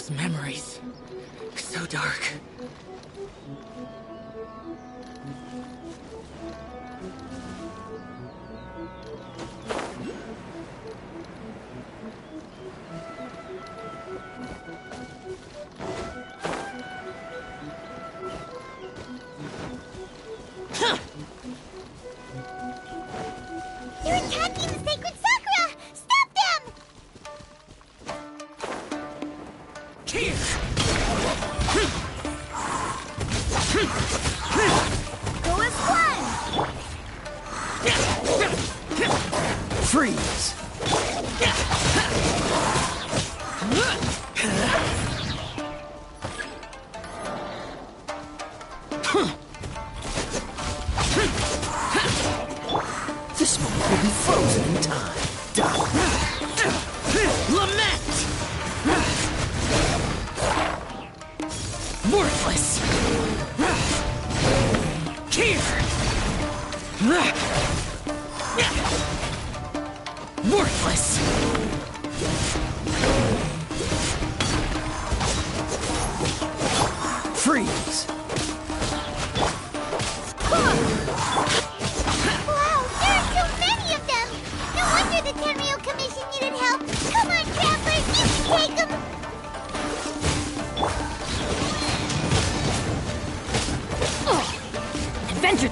Those memories. So dark. They're attacking the sacred sakura! Stop them! Go as one! Freeze! This moment will be frozen in time. Lament! Worthless! Here! Worthless! Freeze! Wow, there are so many of them! No wonder the Tenryo Commission needed help! Come on, travelers, you can take them! Adventure!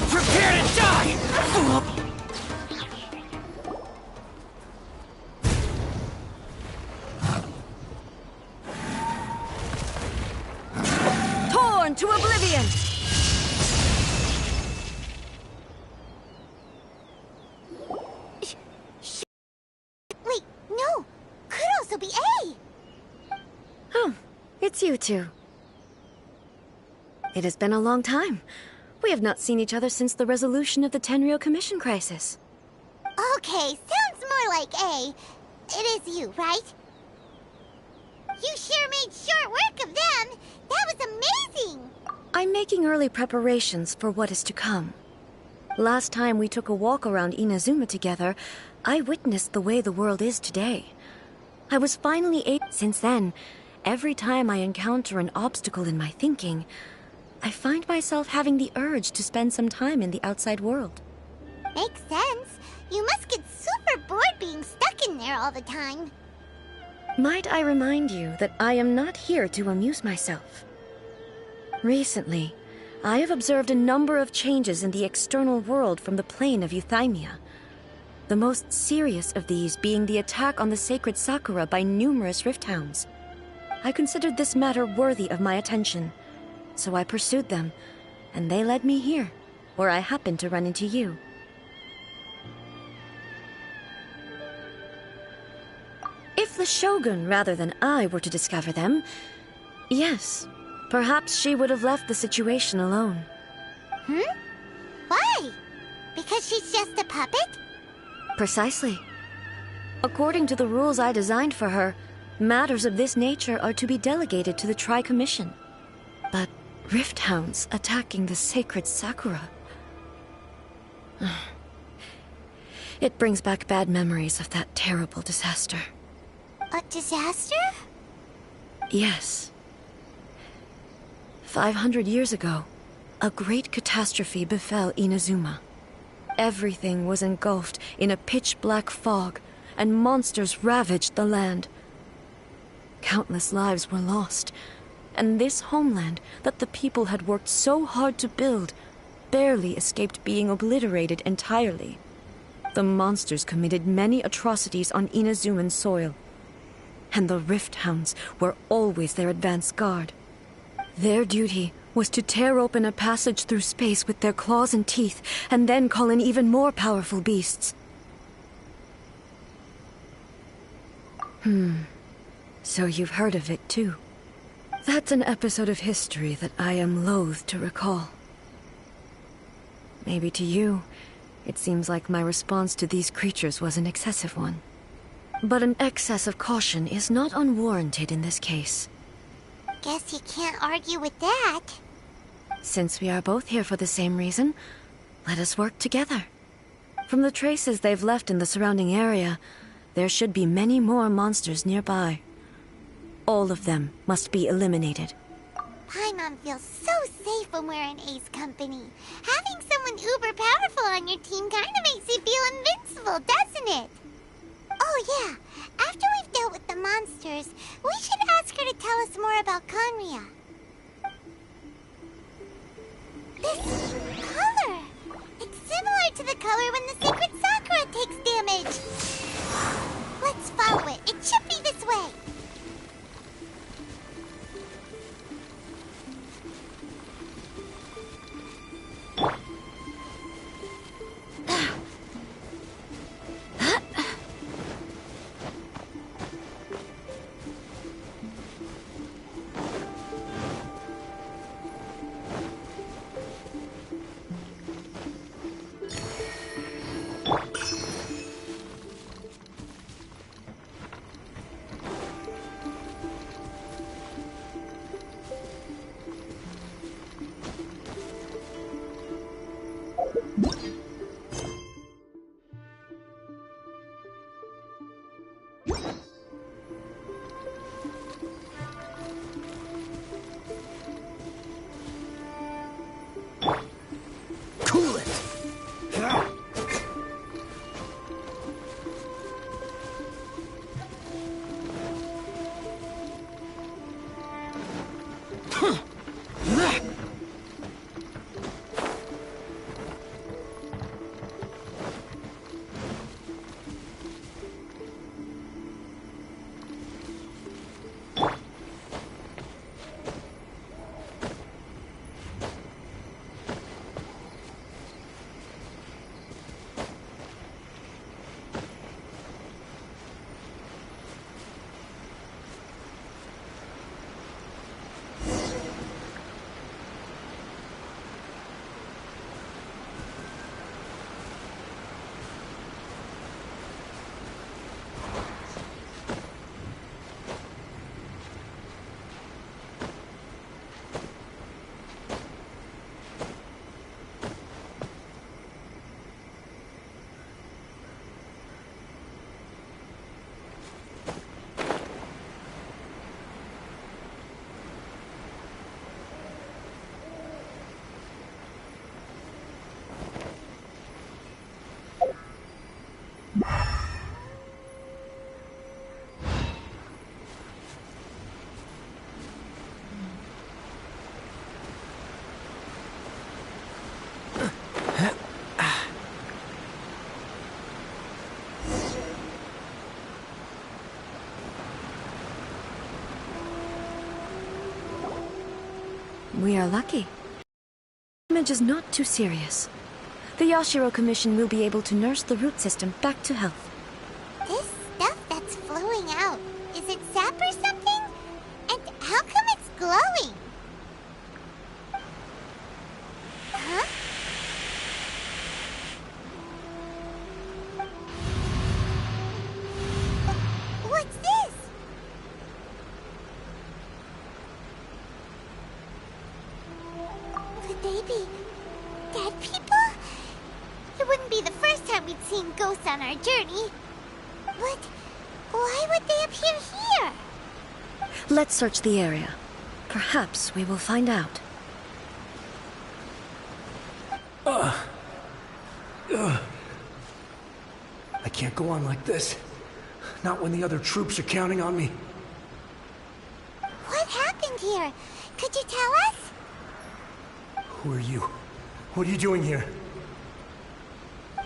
Prepare to die! Torn to oblivion! Wait, no! Could also be A! Oh, it's you two. It has been a long time. We have not seen each other since the resolution of the Tenryo Commission crisis. Okay, sounds more like A. It is you, right? You sure made short work of them! That was amazing! I'm making early preparations for what is to come. Last time we took a walk around Inazuma together, I witnessed the way the world is today. I was finally able. Since then, every time I encounter an obstacle in my thinking, I find myself having the urge to spend some time in the outside world. Makes sense. You must get super bored being stuck in there all the time. Might I remind you that I am not here to amuse myself? Recently, I have observed a number of changes in the external world from the plane of Euthymia. The most serious of these being the attack on the sacred Sakura by numerous rift hounds. I considered this matter worthy of my attention, so I pursued them, and they led me here, where I happened to run into you. If the Shogun rather than I were to discover them, yes, perhaps she would have left the situation alone. Why? Because she's just a puppet? Precisely. According to the rules I designed for her, matters of this nature are to be delegated to the Tri-Commission. But rift hounds attacking the sacred Sakura... It brings back bad memories of that terrible disaster. A disaster? Yes. 500 years ago, a great catastrophe befell Inazuma. Everything was engulfed in a pitch-black fog, and monsters ravaged the land. Countless lives were lost, and this homeland that the people had worked so hard to build barely escaped being obliterated entirely. The monsters committed many atrocities on Inazuman soil, and the Rift Hounds were always their advance guard. Their duty was to tear open a passage through space with their claws and teeth, and then call in even more powerful beasts. So you've heard of it too. That's an episode of history that I am loath to recall. Maybe to you, it seems like my response to these creatures was an excessive one. But an excess of caution is not unwarranted in this case. Guess you can't argue with that. Since we are both here for the same reason, let us work together. From the traces they've left in the surrounding area, there should be many more monsters nearby. All of them must be eliminated. Paimon feels so safe when we're in A's company. Having someone uber powerful on your team kinda makes you feel invincible, doesn't it? Oh yeah, after we've dealt with the monsters, we should ask her to tell us more about Conria. This color! It's similar to the color when the sacred Sakura takes damage. Let's follow it. It should be this way. Cool it! We are lucky. Damage is not too serious. The Yashiro Commission will be able to nurse the root system back to health. This stuff that's flowing out, is it sap or something? And how come it's glowing? Huh? What's this? Would they be dead people? It wouldn't be the first time we'd seen ghosts on our journey. But why would they appear here? Let's search the area. Perhaps we will find out. I can't go on like this. Not when the other troops are counting on me. What happened here? Could you tell us? Who are you? What are you doing here?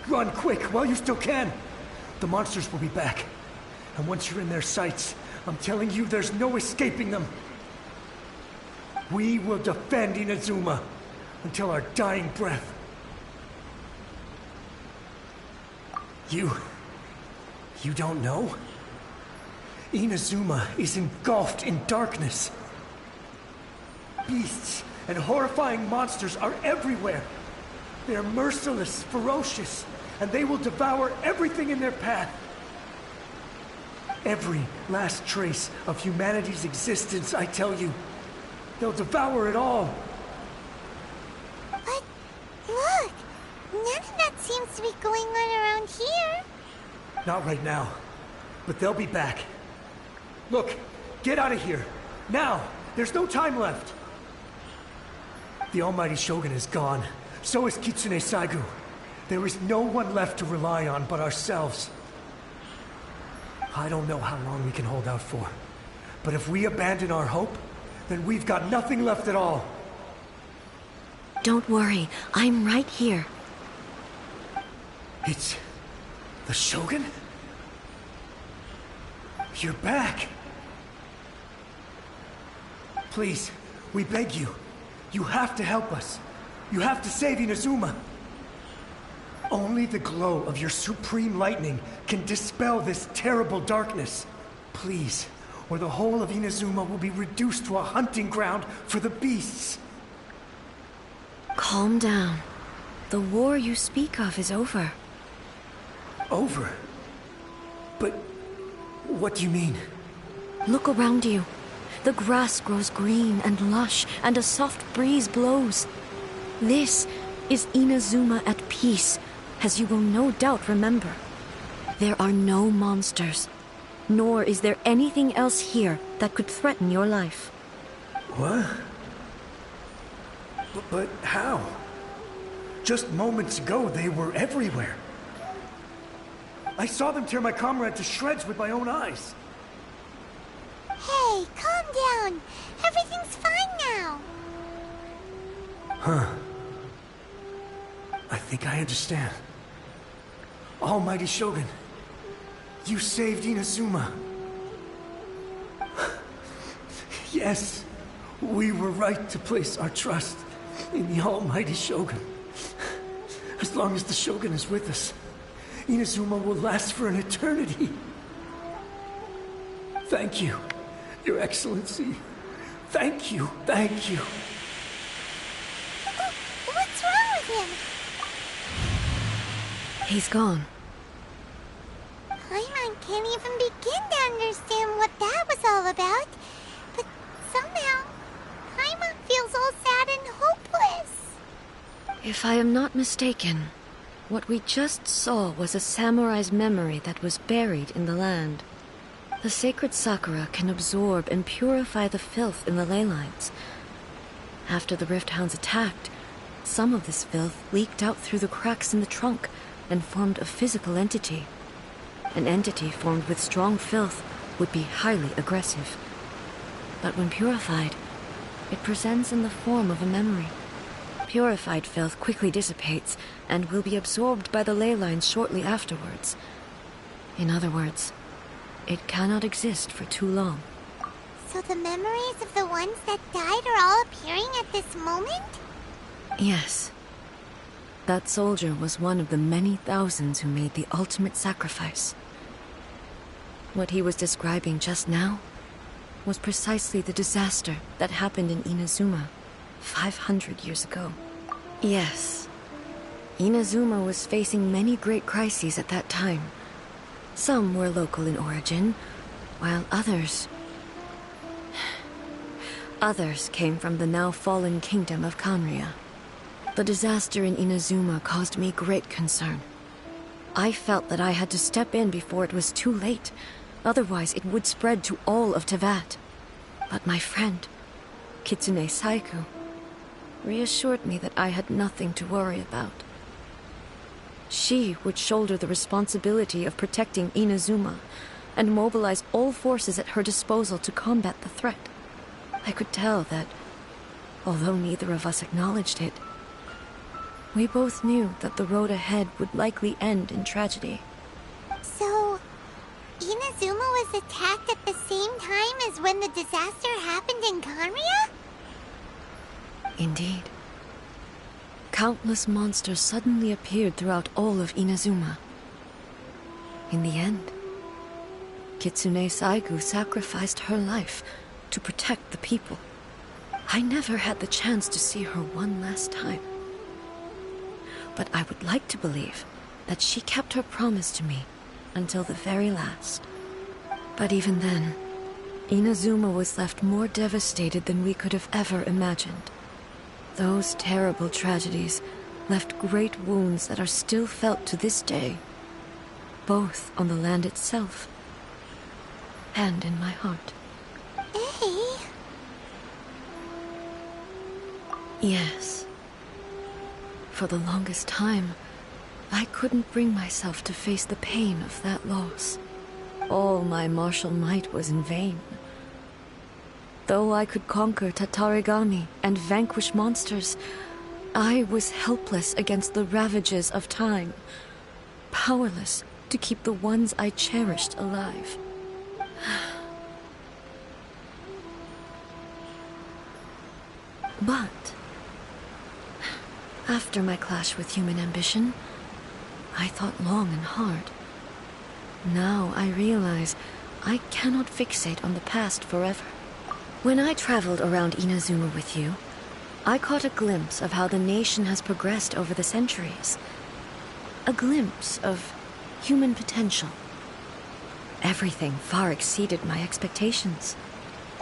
Run quick, while you still can! The monsters will be back. And once you're in their sights, I'm telling you, there's no escaping them. We will defend Inazuma until our dying breath. You don't know? Inazuma is engulfed in darkness. Beasts and horrifying monsters are everywhere. They are merciless, ferocious, and they will devour everything in their path. Every last trace of humanity's existence, I tell you. They'll devour it all. But look, none of that seems to be going on around here. Not right now. But they'll be back. Look, get out of here. Now! There's no time left! The Almighty Shogun is gone. So is Kitsune Saigu. There is no one left to rely on but ourselves. I don't know how long we can hold out for. But if we abandon our hope, then we've got nothing left at all. Don't worry, I'm right here. It's... the Shogun? You're back! Please, we beg you. You have to help us. You have to save Inazuma. Only the glow of your supreme lightning can dispel this terrible darkness. Please, or the whole of Inazuma will be reduced to a hunting ground for the beasts. Calm down. The war you speak of is over. Over? But what do you mean? Look around you. The grass grows green and lush, and a soft breeze blows. This is Inazuma at peace, as you will no doubt remember. There are no monsters, nor is there anything else here that could threaten your life. What? But how? Just moments ago, they were everywhere. I saw them tear my comrade to shreds with my own eyes. Hey, calm down. Everything's fine now. Huh. I think I understand. Almighty Shogun, you saved Inazuma. Yes, we were right to place our trust in the Almighty Shogun. As long as the Shogun is with us, Inazuma will last for an eternity. Thank you, Your Excellency. Thank you, thank you. What's wrong with him? He's gone. Paimon can't even begin to understand what that was all about. But somehow, Paimon feels all sad and hopeless. If I am not mistaken, what we just saw was a samurai's memory that was buried in the land. The sacred sakura can absorb and purify the filth in the ley lines. After the Rift Hounds attacked, some of this filth leaked out through the cracks in the trunk and formed a physical entity. An entity formed with strong filth would be highly aggressive. But when purified, it presents in the form of a memory. Purified filth quickly dissipates and will be absorbed by the ley lines shortly afterwards. In other words, it cannot exist for too long. So the memories of the ones that died are all appearing at this moment? Yes. That soldier was one of the many thousands who made the ultimate sacrifice. What he was describing just now was precisely the disaster that happened in Inazuma 500 years ago. Yes. Inazuma was facing many great crises at that time. Some were local in origin, while others came from the now fallen kingdom of Kanria. The disaster in Inazuma caused me great concern. I felt that I had to step in before it was too late, otherwise it would spread to all of Tevat. But my friend, Kitsune Saigu, reassured me that I had nothing to worry about. She would shoulder the responsibility of protecting Inazuma and mobilize all forces at her disposal to combat the threat. I could tell that, although neither of us acknowledged it, we both knew that the road ahead would likely end in tragedy. So, Inazuma was attacked at the same time as when the disaster happened in Kanria? Indeed. Countless monsters suddenly appeared throughout all of Inazuma. In the end, Kitsune Saigu sacrificed her life to protect the people. I never had the chance to see her one last time. But I would like to believe that she kept her promise to me until the very last. But even then, Inazuma was left more devastated than we could have ever imagined. Those terrible tragedies left great wounds that are still felt to this day, both on the land itself and in my heart. Hey. Yes. For the longest time, I couldn't bring myself to face the pain of that loss. All my martial might was in vain. Though I could conquer Tatarigami and vanquish monsters, I was helpless against the ravages of time, powerless to keep the ones I cherished alive. But after my clash with human ambition, I thought long and hard. Now I realize I cannot fixate on the past forever. When I traveled around Inazuma with you, I caught a glimpse of how the nation has progressed over the centuries. A glimpse of human potential. Everything far exceeded my expectations.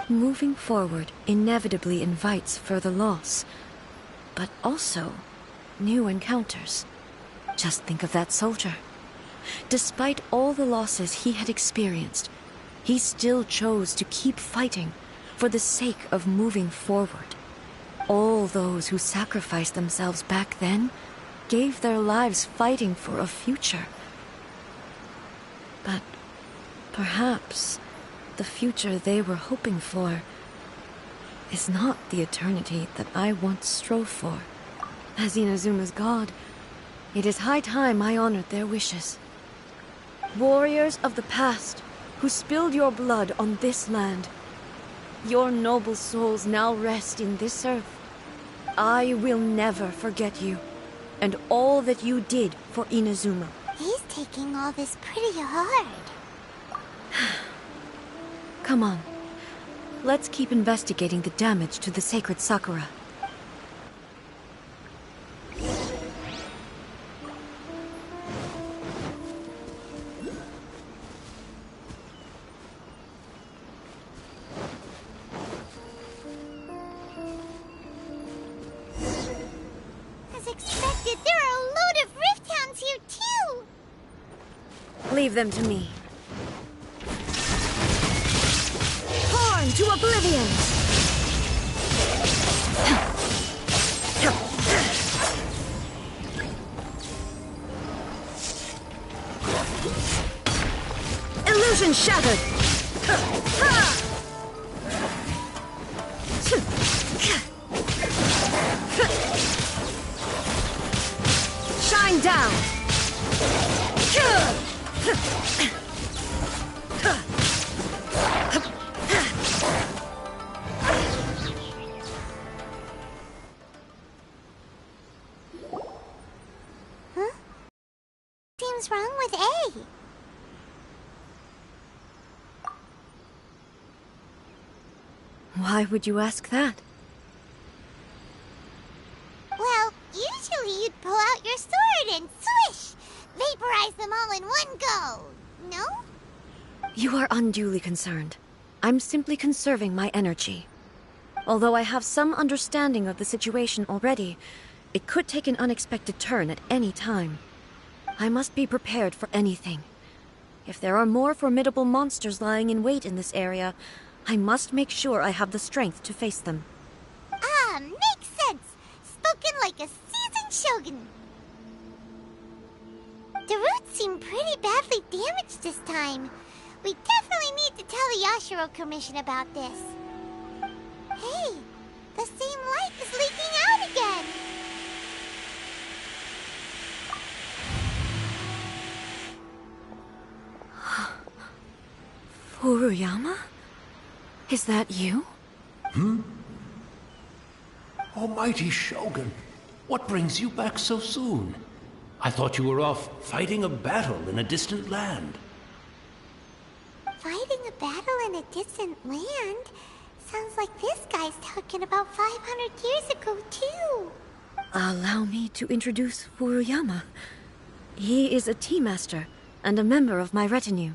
Moving forward inevitably invites further loss, but also new encounters. Just think of that soldier. Despite all the losses he had experienced, he still chose to keep fighting for the sake of moving forward. All those who sacrificed themselves back then gave their lives fighting for a future. But perhaps the future they were hoping for is not the eternity that I once strove for. As Inazuma's god, it is high time I honored their wishes. Warriors of the past who spilled your blood on this land, your noble souls now rest in this earth. I will never forget you, and all that you did for Inazuma. He's taking all this pretty hard. Come on. Let's keep investigating the damage to the sacred Sakura. As expected, there are a load of Rift Hounds here too! Leave them to me. Torn to oblivion! Illusion shattered! Shine down! Huh? Seems wrong with A. Why would you ask that? Well, usually you'd pull out your sword and swish! Vaporize them all in one go! No? You are unduly concerned. I'm simply conserving my energy. Although I have some understanding of the situation already, it could take an unexpected turn at any time. I must be prepared for anything. If there are more formidable monsters lying in wait in this area, I must make sure I have the strength to face them. Ah, makes sense! Spoken like a seasoned shogun. The roots seem pretty badly damaged this time. We definitely need to tell the Yashiro Commission about this. Hey, the same light is leaking out again! Furuyama? Is that you? Almighty Shogun, what brings you back so soon? I thought you were off fighting a battle in a distant land. Fighting a battle in a distant land? Sounds like this guy's talking about 500 years ago, too. Allow me to introduce Furuyama. He is a tea master and a member of my retinue.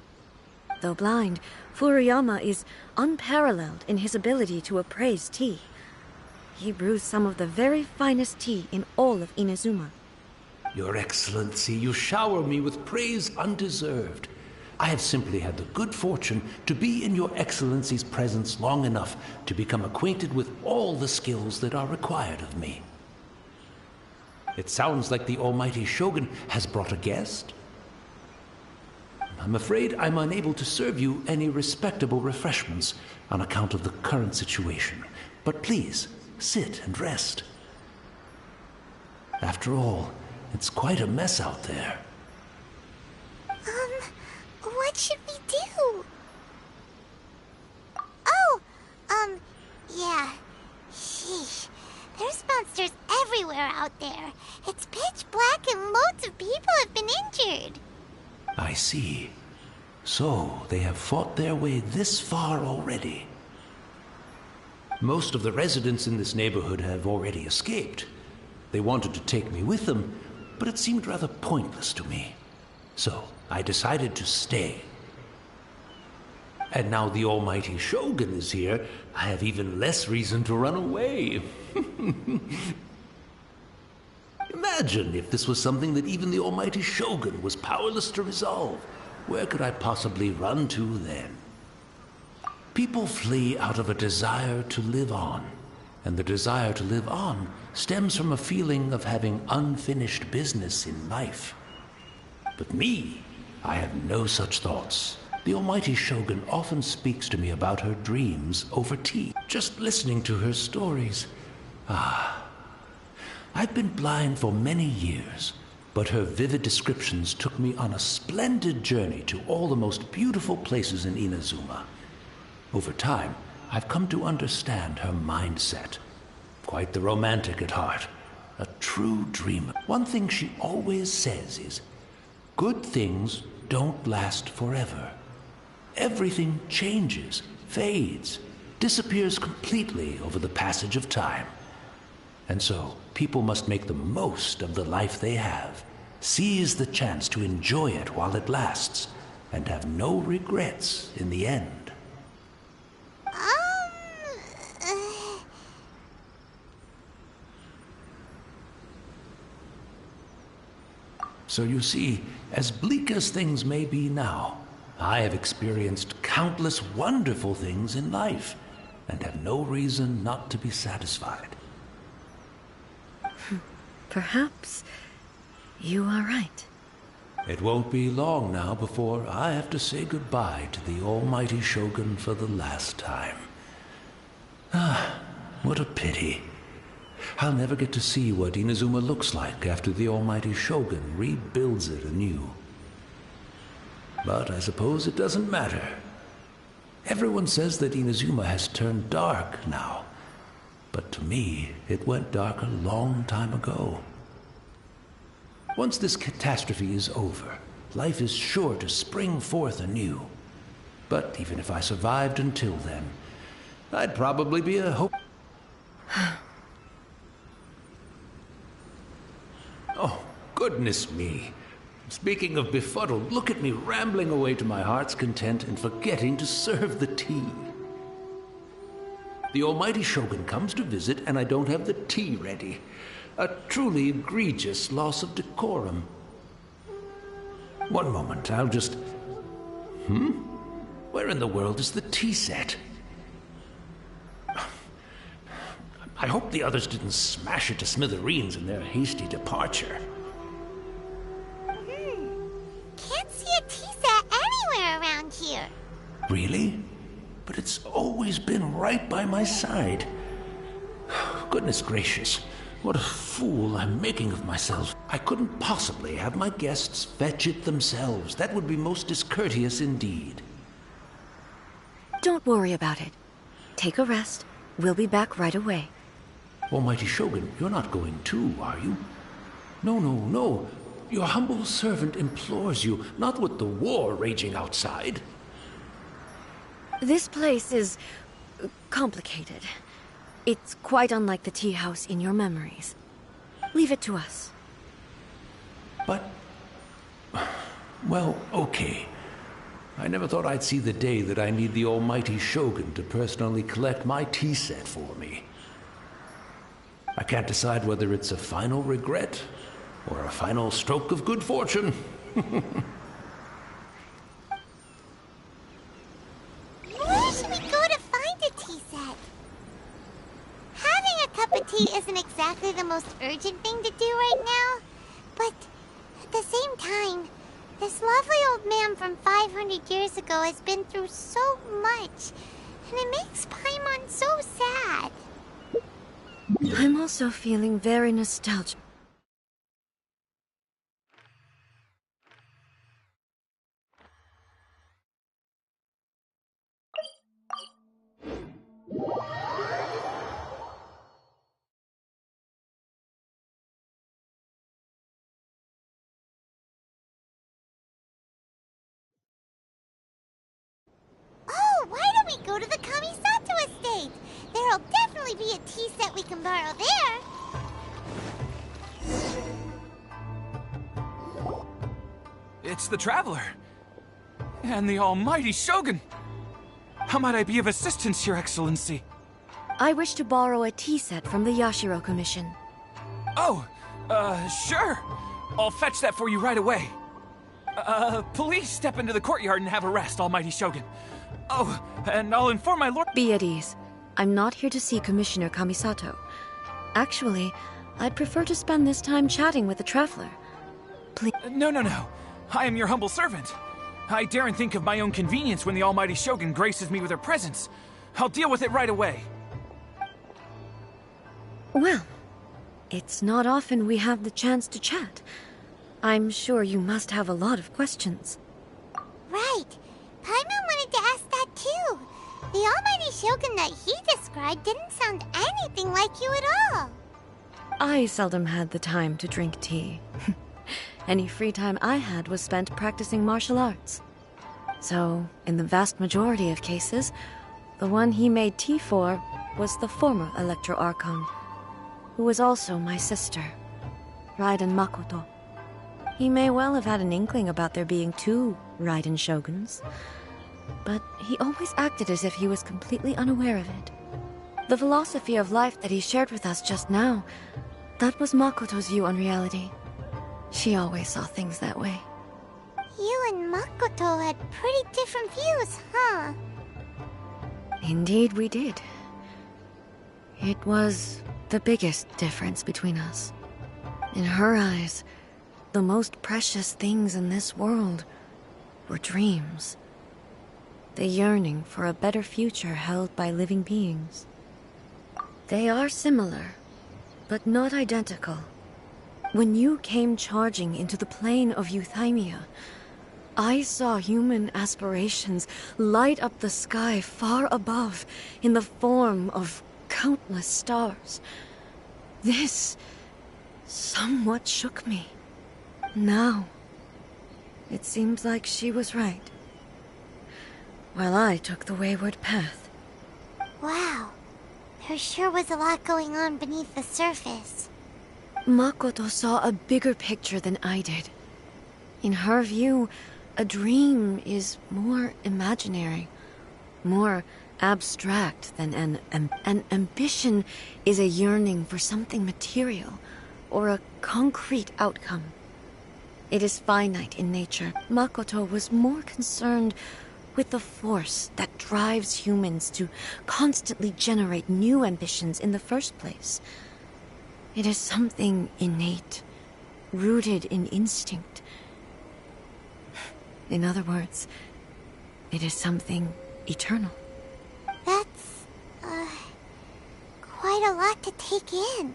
Though blind, Furuyama is unparalleled in his ability to appraise tea. He brews some of the very finest tea in all of Inazuma. Your Excellency, you shower me with praise undeserved. I have simply had the good fortune to be in your Excellency's presence long enough to become acquainted with all the skills that are required of me. It sounds like the almighty Shogun has brought a guest. I'm afraid I'm unable to serve you any respectable refreshments on account of the current situation. But please, sit and rest. After all, it's quite a mess out there. What should we do? Oh, yeah. Sheesh. There's monsters everywhere out there. It's pitch black and loads of people have been injured. I see. So, they have fought their way this far already. Most of the residents in this neighborhood have already escaped. They wanted to take me with them, but it seemed rather pointless to me. So, I decided to stay. And now the almighty Shogun is here, I have even less reason to run away. Imagine if this was something that even the almighty Shogun was powerless to resolve. Where could I possibly run to then? People flee out of a desire to live on, and the desire to live on stems from a feeling of having unfinished business in life. But me, I have no such thoughts. The almighty Shogun often speaks to me about her dreams over tea. Just listening to her stories. I've been blind for many years, but her vivid descriptions took me on a splendid journey to all the most beautiful places in Inazuma. Over time, I've come to understand her mindset. Quite the romantic at heart. A true dreamer. One thing she always says is, good things don't last forever. Everything changes, fades, disappears completely over the passage of time. And so, people must make the most of the life they have, seize the chance to enjoy it while it lasts, and have no regrets in the end. So you see, as bleak as things may be now, I have experienced countless wonderful things in life, and have no reason not to be satisfied. Perhaps you are right. It won't be long now before I have to say goodbye to the almighty Shogun for the last time. What a pity. I'll never get to see what Inazuma looks like after the almighty Shogun rebuilds it anew. But I suppose it doesn't matter. Everyone says that Inazuma has turned dark now. But to me, it went dark a long time ago. Once this catastrophe is over, life is sure to spring forth anew. But even if I survived until then, I'd probably be a Oh, goodness me. Speaking of befuddled, look at me rambling away to my heart's content and forgetting to serve the tea. The almighty Shogun comes to visit and I don't have the tea ready. A truly egregious loss of decorum. One moment, I'll just... Where in the world is the tea set? I hope the others didn't smash it to smithereens in their hasty departure. Can't see a tea set anywhere around here. Really? But it's always been right by my side. Goodness gracious, what a fool I'm making of myself. I couldn't possibly have my guests fetch it themselves. That would be most discourteous indeed. Don't worry about it. Take a rest. We'll be back right away. Almighty Shogun, you're not going too, are you? No. Your humble servant implores you, not with the war raging outside. This place is complicated. It's quite unlike the tea house in your memories. Leave it to us. But... well, okay. I never thought I'd see the day that I need the almighty Shogun to personally collect my tea set for me. I can't decide whether it's a final regret or a final stroke of good fortune. exactly the most urgent thing to do right now. But at the same time, this lovely old man from 500 years ago has been through so much, and it makes Paimon so sad. I'm also feeling very nostalgic. Oh, why don't we go to the Kamisato estate? There'll definitely be a tea set we can borrow there. It's the Traveler. And the almighty Shogun. How might I be of assistance, Your Excellency? I wish to borrow a tea set from the Yashiro Commission. Oh, sure. I'll fetch that for you right away. Please step into the courtyard and have a rest, almighty Shogun. Oh, and I'll inform my lord— Be at ease. I'm not here to see Commissioner Kamisato. Actually, I'd prefer to spend this time chatting with the Traveler. Please. No. I am your humble servant. I daren't think of my own convenience when the almighty Shogun graces me with her presence. I'll deal with it right away. Well, it's not often we have the chance to chat. I'm sure you must have a lot of questions. Right. Paimon wanted to ask that too. The almighty Shogun that he described didn't sound anything like you at all. I seldom had the time to drink tea. Any free time I had was spent practicing martial arts. So, in the vast majority of cases, the one he made tea for was the former Electro Archon, who was also my sister, Raiden Makoto. He may well have had an inkling about there being two Raiden Shoguns, but he always acted as if he was completely unaware of it. The philosophy of life that he shared with us just now, that was Makoto's view on reality. She always saw things that way. You and Makoto had pretty different views, huh? Indeed we did. It was the biggest difference between us. In her eyes, the most precious things in this world were dreams. The yearning for a better future held by living beings. They are similar, but not identical. When you came charging into the plane of Euthymia, I saw human aspirations light up the sky far above in the form of countless stars. This somewhat shook me. Now, it seems like she was right, while I took the wayward path. Wow. There sure was a lot going on beneath the surface. Makoto saw a bigger picture than I did. In her view, a dream is more imaginary, more abstract than an ambition is a yearning for something material or a concrete outcome. It is finite in nature. Makoto was more concerned with the force that drives humans to constantly generate new ambitions in the first place. It is something innate, rooted in instinct. In other words, it is something eternal. That's, quite a lot to take in.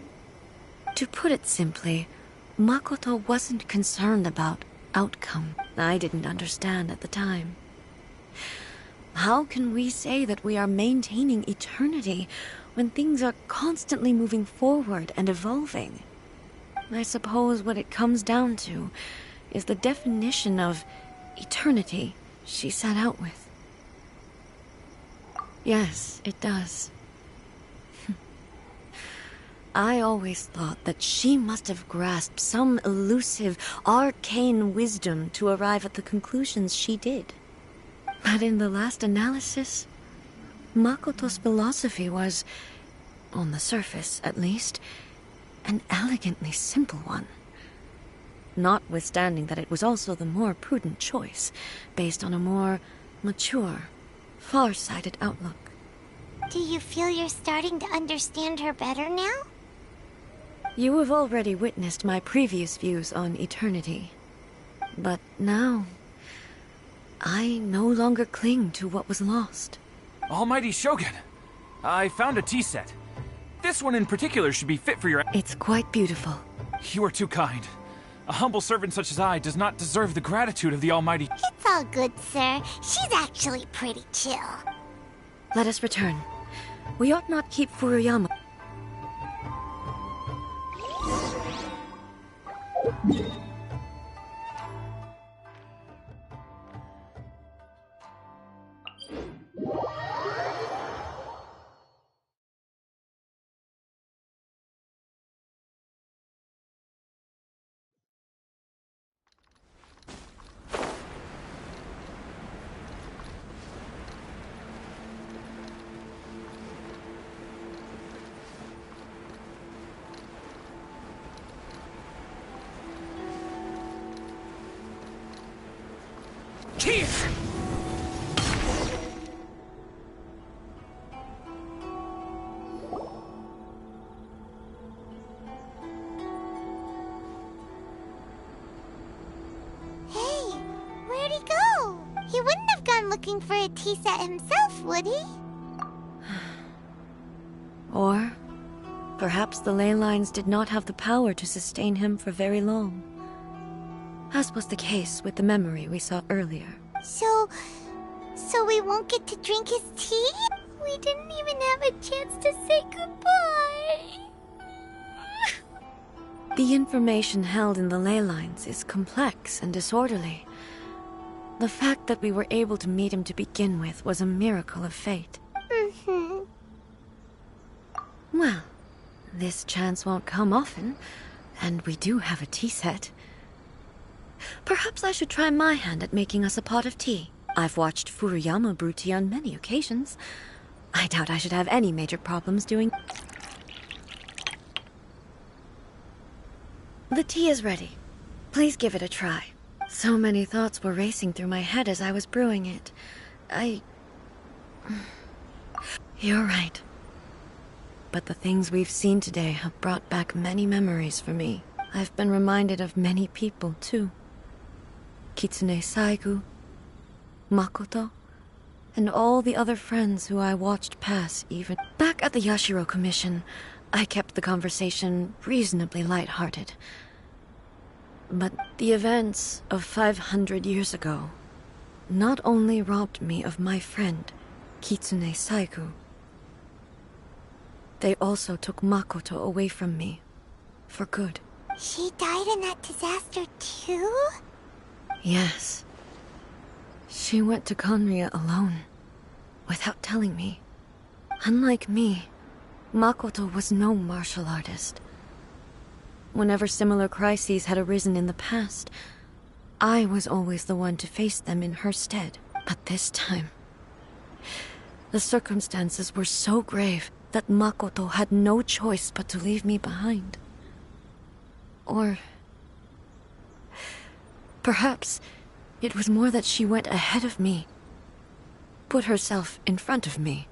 To put it simply, Makoto wasn't concerned about outcome. I didn't understand at the time. How can we say that we are maintaining eternity when things are constantly moving forward and evolving? I suppose what it comes down to is the definition of eternity she set out with. Yes, it does. I always thought that she must have grasped some elusive, arcane wisdom to arrive at the conclusions she did. But in the last analysis, Makoto's philosophy was, on the surface at least, an elegantly simple one. Notwithstanding that it was also the more prudent choice, based on a more mature, far-sighted outlook. Do you feel you're starting to understand her better now? You have already witnessed my previous views on eternity. But now, I no longer cling to what was lost. Almighty Shogun, I found a tea set. This one in particular should be fit for your... It's quite beautiful. You are too kind. A humble servant such as I does not deserve the gratitude of the Almighty... It's all good, sir. She's actually pretty chill. Let us return. We ought not keep Furuyama. Here! Hey, where'd he go? He wouldn't have gone looking for a tea set himself, would he? Or perhaps the ley lines did not have the power to sustain him for very long. As was the case with the memory we saw earlier. So we won't get to drink his tea? We didn't even have a chance to say goodbye. The information held in the ley lines is complex and disorderly. The fact that we were able to meet him to begin with was a miracle of fate. Well, this chance won't come often, and we do have a tea set. Perhaps I should try my hand at making us a pot of tea. I've watched Furuyama brew tea on many occasions. I doubt I should have any major problems doing... The tea is ready. Please give it a try. So many thoughts were racing through my head as I was brewing it. You're right. But the things we've seen today have brought back many memories for me. I've been reminded of many people, too. Kitsune Saigu, Makoto, and all the other friends who I watched pass even. Back at the Yashiro Commission, I kept the conversation reasonably lighthearted. But the events of 500 years ago not only robbed me of my friend, Kitsune Saigu, they also took Makoto away from me, for good. She died in that disaster too? Yes. She went to Conria alone, without telling me. Unlike me, Makoto was no martial artist. Whenever similar crises had arisen in the past, I was always the one to face them in her stead. But this time, the circumstances were so grave that Makoto had no choice but to leave me behind. Or perhaps it was more that she went ahead of me, put herself in front of me,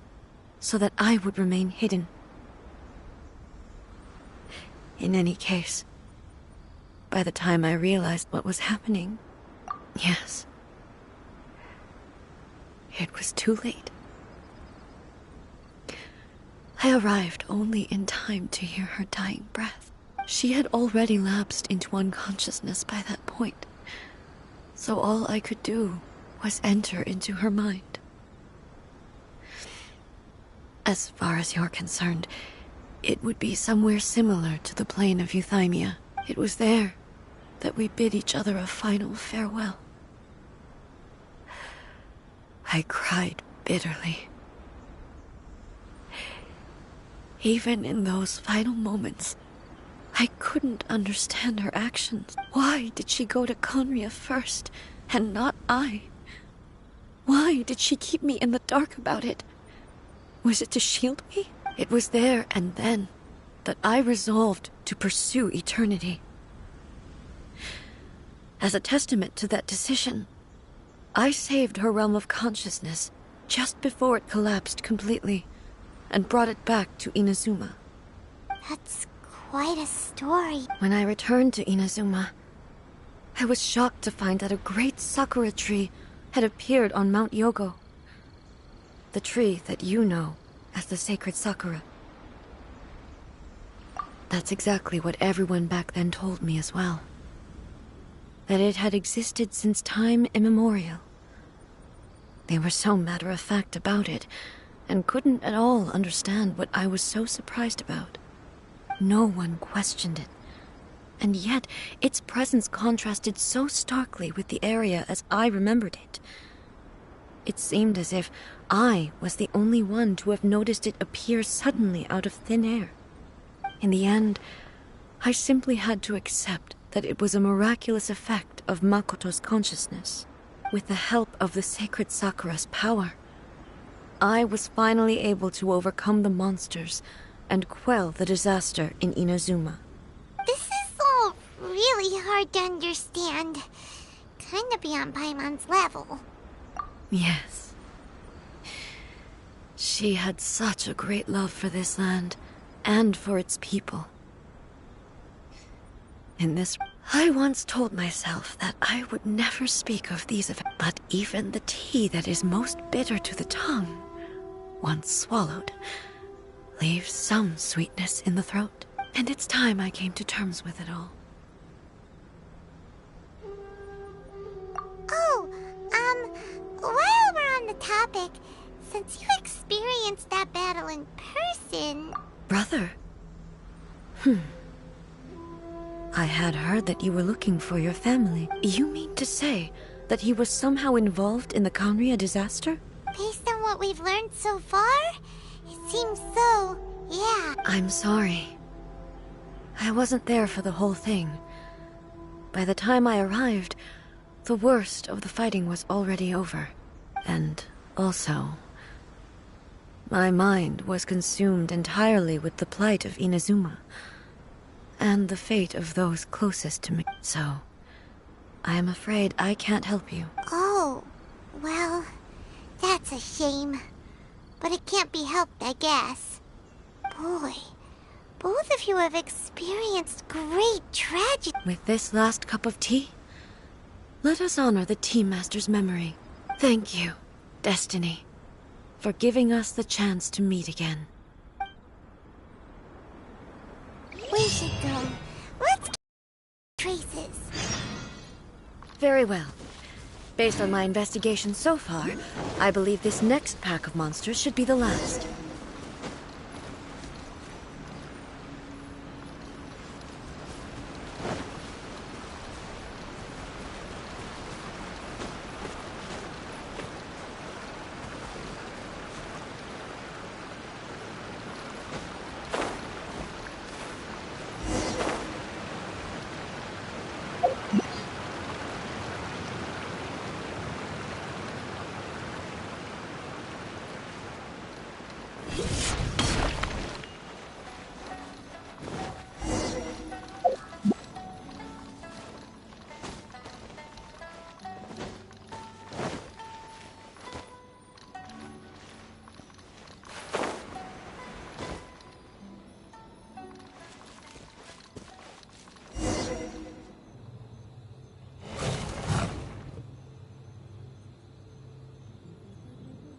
so that I would remain hidden. In any case, by the time I realized what was happening, yes, it was too late. I arrived only in time to hear her dying breath. She had already lapsed into unconsciousness by that point, so all I could do was enter into her mind. As far as you're concerned, it would be somewhere similar to the plane of Euthymia. It was there that we bid each other a final farewell. I cried bitterly. Even in those final moments, I couldn't understand her actions. Why did she go to Conria first, and not I? Why did she keep me in the dark about it? Was it to shield me? It was there and then that I resolved to pursue eternity. As a testament to that decision, I saved her realm of consciousness just before it collapsed completely, and brought it back to Inazuma. That's quite a story. When I returned to Inazuma, I was shocked to find that a great sakura tree had appeared on Mount Yogo. The tree that you know as the sacred sakura. That's exactly what everyone back then told me as well. That it had existed since time immemorial. They were so matter-of-fact about it, and couldn't at all understand what I was so surprised about. No one questioned it. And yet, its presence contrasted so starkly with the area as I remembered it. It seemed as if I was the only one to have noticed it appear suddenly out of thin air. In the end, I simply had to accept that it was a miraculous effect of Makoto's consciousness. With the help of the sacred Sakura's power, I was finally able to overcome the monsters and quell the disaster in Inazuma. This is all really hard to understand. Kinda beyond Paimon's level. Yes. She had such a great love for this land, and for its people. In this, I once told myself that I would never speak of these events, but even the tea that is most bitter to the tongue, once swallowed, leaves some sweetness in the throat. And it's time I came to terms with it all. Oh, while we're on the topic, since you experienced that battle in person... Brother? I had heard that you were looking for your family. You mean to say that he was somehow involved in the Kanria disaster? Based on what we've learned so far, it seems so, yeah. I'm sorry. I wasn't there for the whole thing. By the time I arrived, the worst of the fighting was already over. And also, my mind was consumed entirely with the plight of Inazuma, and the fate of those closest to me. So, I am afraid I can't help you. Oh, well, that's a shame. But it can't be helped, I guess. Boy, both of you have experienced great tragedy. With this last cup of tea, let us honor the Tea Master's memory. Thank you, Destiny, for giving us the chance to meet again. We should go. Let's get traces. Very well. Based on my investigation so far, I believe this next pack of monsters should be the last.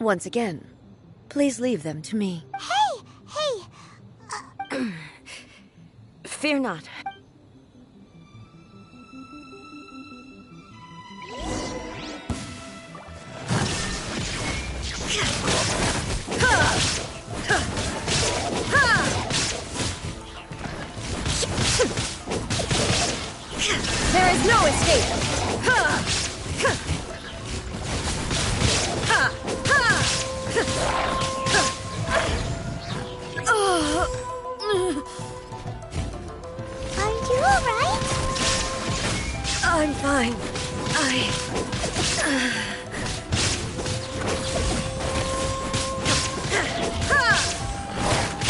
Once again, please leave them to me. Hey! Fear not. There is no escape! Are you alright? I'm fine.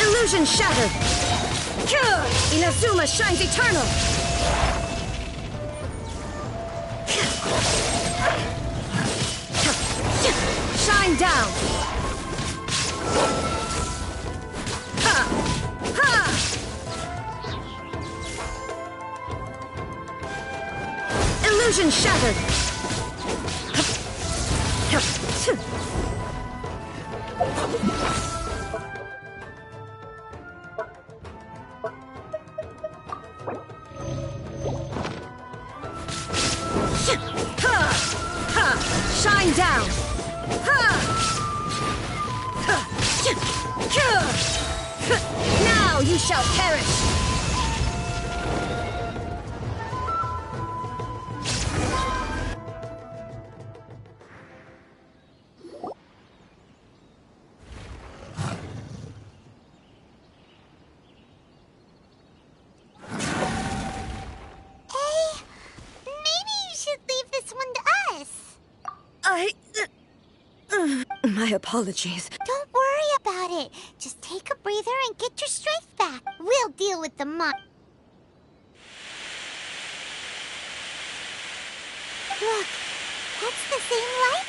Illusion shattered! Inazuma shines eternal! Shine down! Illusion shattered! Shine down! Now you shall perish! My apologies. Don't worry about it. Just take a breather and get your strength back. We'll deal with the mon. Look, that's the same light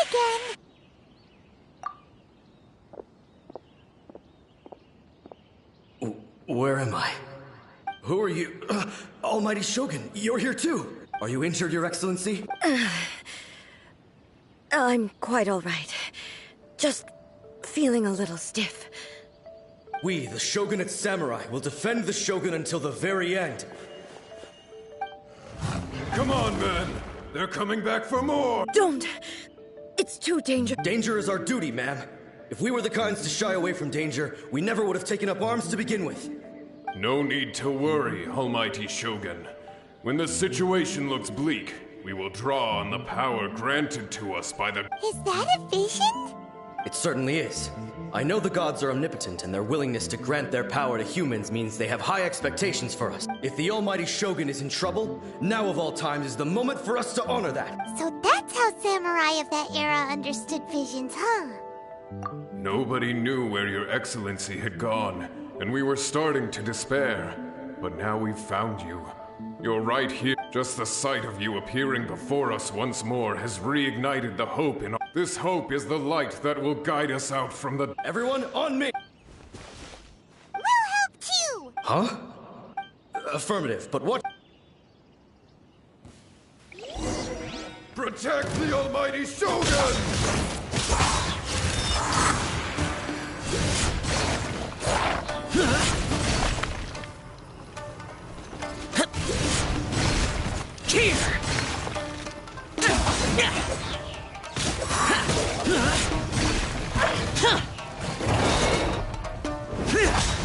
again. Where am I? Who are you? Almighty Shogun, you're here too. Are you injured, Your Excellency? I'm quite all right. Just feeling a little stiff. We, the Shogunate Samurai, will defend the Shogun until the very end. Come on, men! They're coming back for more! Don't! It's too dangerous. Danger is our duty, ma'am. If we were the kinds to shy away from danger, we never would have taken up arms to begin with. No need to worry, Almighty Shogun. When the situation looks bleak, we will draw on the power granted to us by the... Is that a vision? It certainly is. I know the gods are omnipotent, and their willingness to grant their power to humans means they have high expectations for us. If the Almighty Shogun is in trouble, now of all times is the moment for us to honor that. So that's how samurai of that era understood visions, huh? Nobody knew where Your Excellency had gone, and we were starting to despair. But now we've found you. You're right here. Just the sight of you appearing before us once more has reignited the hope in... This hope is the light that will guide us out from the... Everyone, on me! We'll help too! Huh? Affirmative, but what... Protect the Almighty Shogun! Here!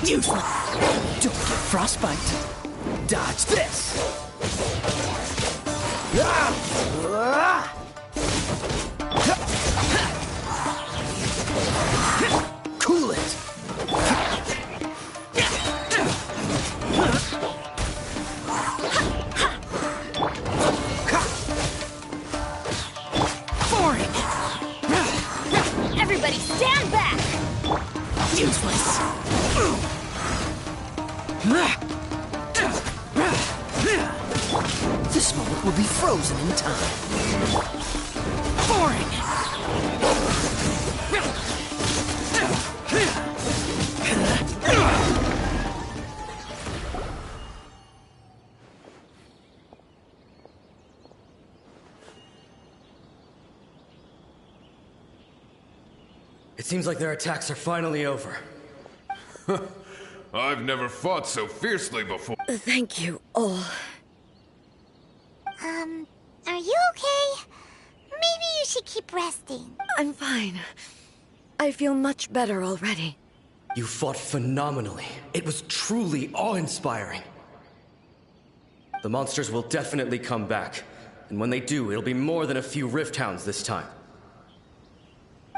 Useless! Don't get frostbite. Dodge this! Cool it! Boring! Everybody stand back! Useless! This moment will be frozen in time. Boring! It seems like their attacks are finally over. I've never fought so fiercely before. Thank you all. Are you okay? Maybe you should keep resting. I'm fine. I feel much better already. You fought phenomenally. It was truly awe-inspiring. The monsters will definitely come back. And when they do, it'll be more than a few Rift Hounds this time.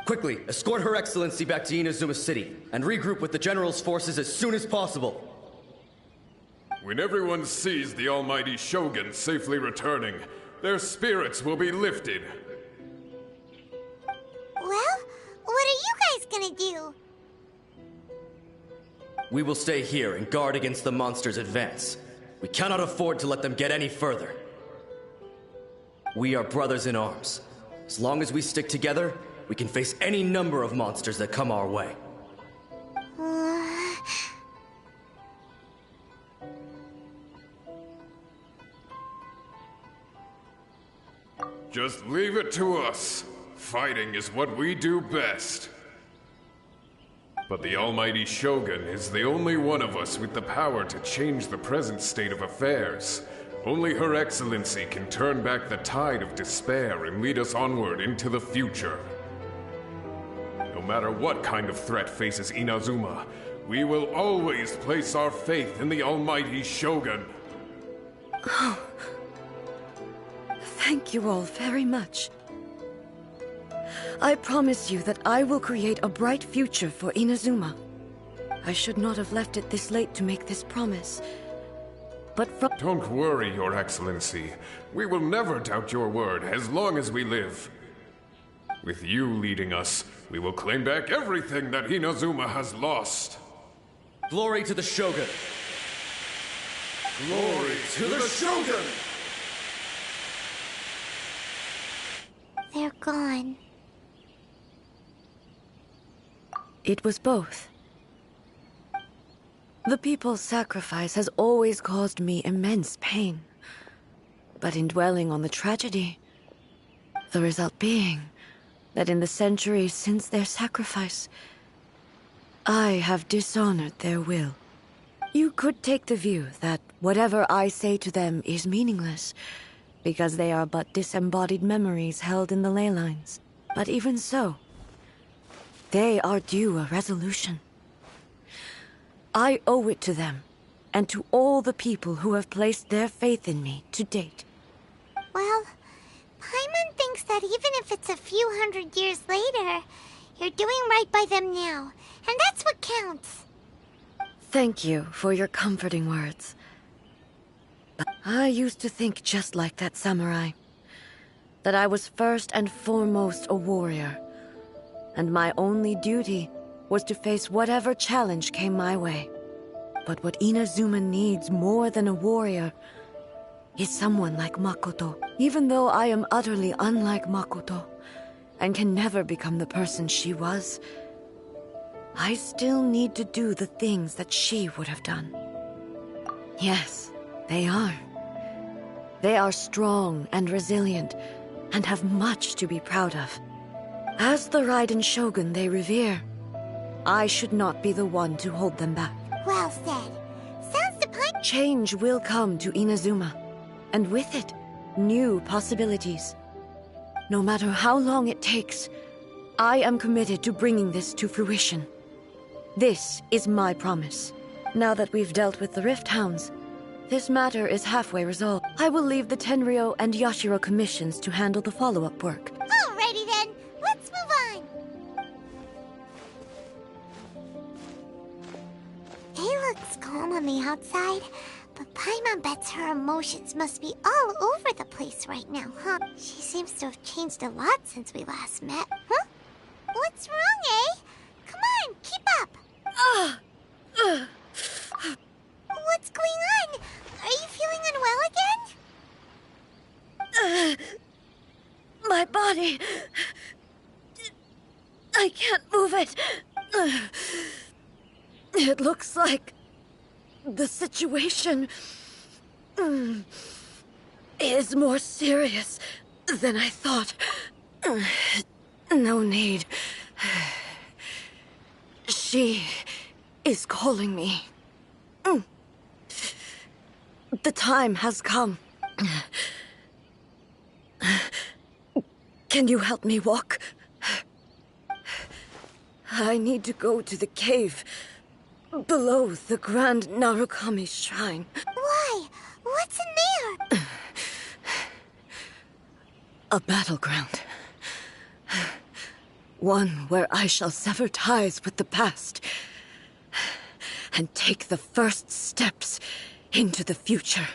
Quickly, escort Her Excellency back to Inazuma City, and regroup with the General's forces as soon as possible. When everyone sees the Almighty Shogun safely returning, their spirits will be lifted. Well, what are you guys gonna do? We will stay here and guard against the monsters' advance. We cannot afford to let them get any further. We are brothers in arms. As long as we stick together, we can face any number of monsters that come our way. Just leave it to us. Fighting is what we do best. But the Almighty Shogun is the only one of us with the power to change the present state of affairs. Only Her Excellency can turn back the tide of despair and lead us onward into the future. No matter what kind of threat faces Inazuma, we will always place our faith in the Almighty Shogun. Oh. Thank you all very much. I promise you that I will create a bright future for Inazuma. I should not have left it this late to make this promise. But from— Don't worry, Your Excellency. We will never doubt your word as long as we live. With you leading us, we will claim back everything that Inazuma has lost. Glory to the Shogun! Glory to the Shogun! They're gone. It was both. The people's sacrifice has always caused me immense pain. But in dwelling on the tragedy, the result being that in the centuries since their sacrifice, I have dishonored their will. You could take the view that whatever I say to them is meaningless, because they are but disembodied memories held in the ley lines. But even so, they are due a resolution. I owe it to them, and to all the people who have placed their faith in me to date. Well, Paimon thinks that even if it's a few hundred years later, you're doing right by them now, and that's what counts. Thank you for your comforting words. But I used to think just like that samurai, that I was first and foremost a warrior, and my only duty was to face whatever challenge came my way. But what Inazuma needs more than a warrior is someone like Makoto. Even though I am utterly unlike Makoto, and can never become the person she was, I still need to do the things that she would have done. Yes, they are. They are strong and resilient, and have much to be proud of. As the Raiden Shogun they revere, I should not be the one to hold them back. Well said. Sounds to Paimon. Change will come to Inazuma, and with it, new possibilities. No matter how long it takes, I am committed to bringing this to fruition. This is my promise. Now that we've dealt with the Rift Hounds, this matter is halfway resolved. I will leave the Tenryo and Yashiro commissions to handle the follow-up work. Alrighty then, let's move on. It looks calm on the outside, but Paimon bets her emotions must be all over the place right now, huh? She seems to have changed a lot since we last met. Huh? What's wrong, eh? Come on, keep up. What's going on? Are you feeling unwell again? My body... I can't move it. It looks like the situation is more serious than I thought. No need. She is calling me. The time has come. Can you help me walk? I need to go to the cave below the Grand Narukami Shrine. Why? What's in there? A battleground. One where I shall sever ties with the past and take the first steps into the future.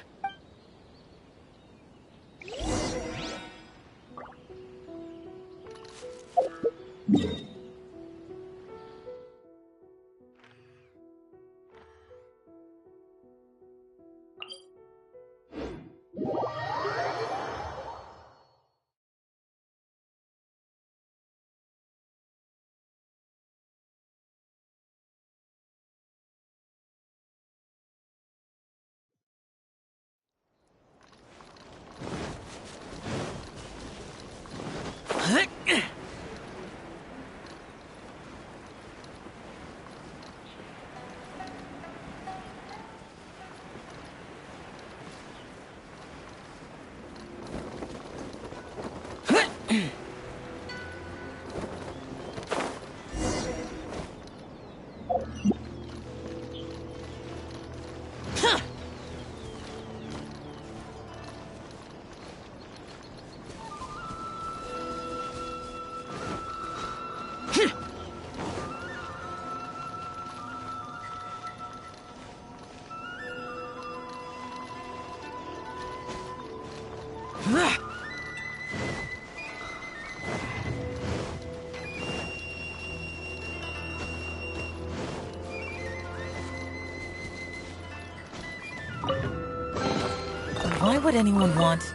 Why would anyone want...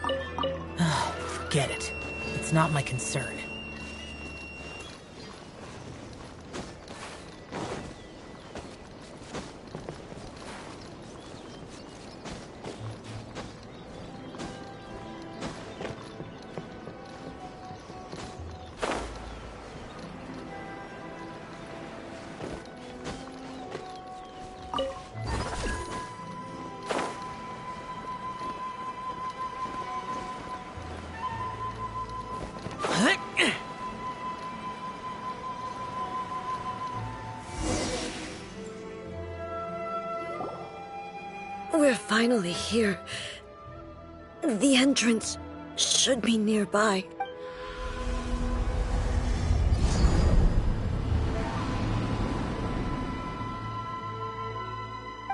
Oh, forget it. It's not my concern. We're finally here. The entrance should be nearby.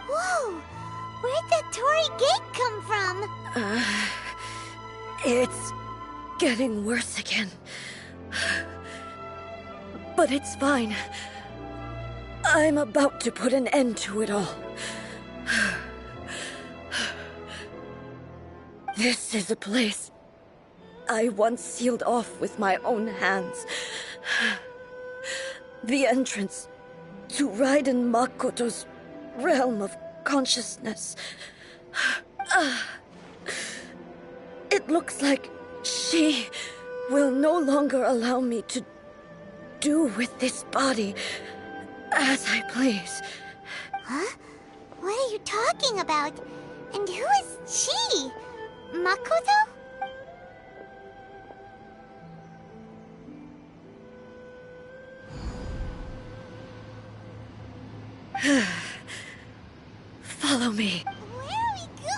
Whoa! Where'd that Torii gate come from? It's getting worse again. But it's fine. I'm about to put an end to it all. This is a place I once sealed off with my own hands. The entrance to Raiden Makoto's realm of consciousness. It looks like she will no longer allow me to do with this body as I please. Huh? What are you talking about? And who is she? Makoto? Follow me. Where are we go?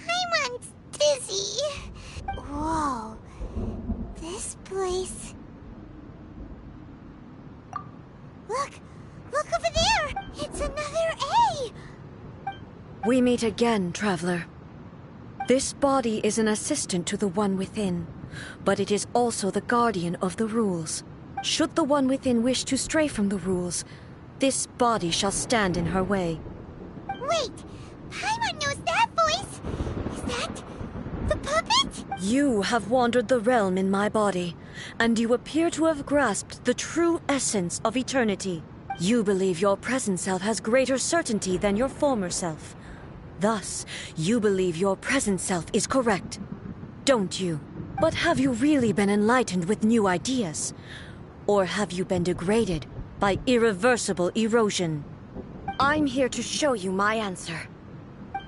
Paimon's dizzy. Whoa. This place... Look! Look over there! It's another A! We meet again, traveler. This body is an assistant to the One Within, but it is also the guardian of the rules. Should the One Within wish to stray from the rules, this body shall stand in her way. Wait! Paimon knows that voice! Is that... the puppet? You have wandered the realm in my body, and you appear to have grasped the true essence of eternity. You believe your present self has greater certainty than your former self. Thus, you believe your present self is correct, don't you? But have you really been enlightened with new ideas? Or have you been degraded by irreversible erosion? I'm here to show you my answer.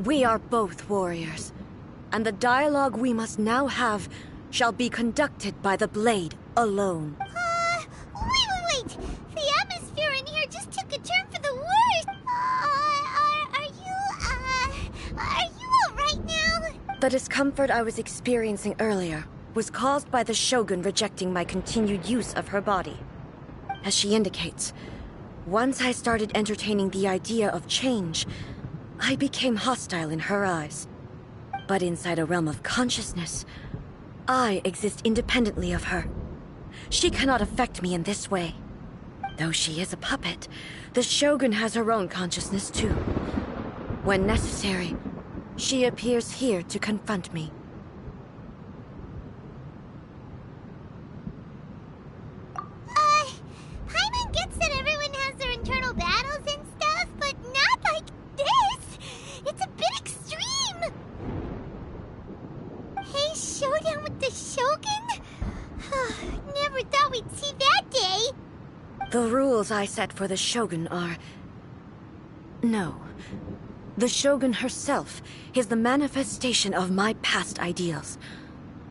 We are both warriors, and the dialogue we must now have shall be conducted by the blade alone. Wait! The atmosphere in here just took a turn for the worse! Are you alright now? The discomfort I was experiencing earlier was caused by the Shogun rejecting my continued use of her body. As she indicates, once I started entertaining the idea of change, I became hostile in her eyes. But inside a realm of consciousness, I exist independently of her. she cannot affect me in this way. Though she is a puppet, the Shogun has her own consciousness too. When necessary, she appears here to confront me. Paimon gets that everyone has their internal battles and stuff, but not like this! It's a bit extreme! Hey, showdown with the Shogun? Never thought we'd see that day! The rules I set for the Shogun are... No. The Shogun herself is the manifestation of my past ideals.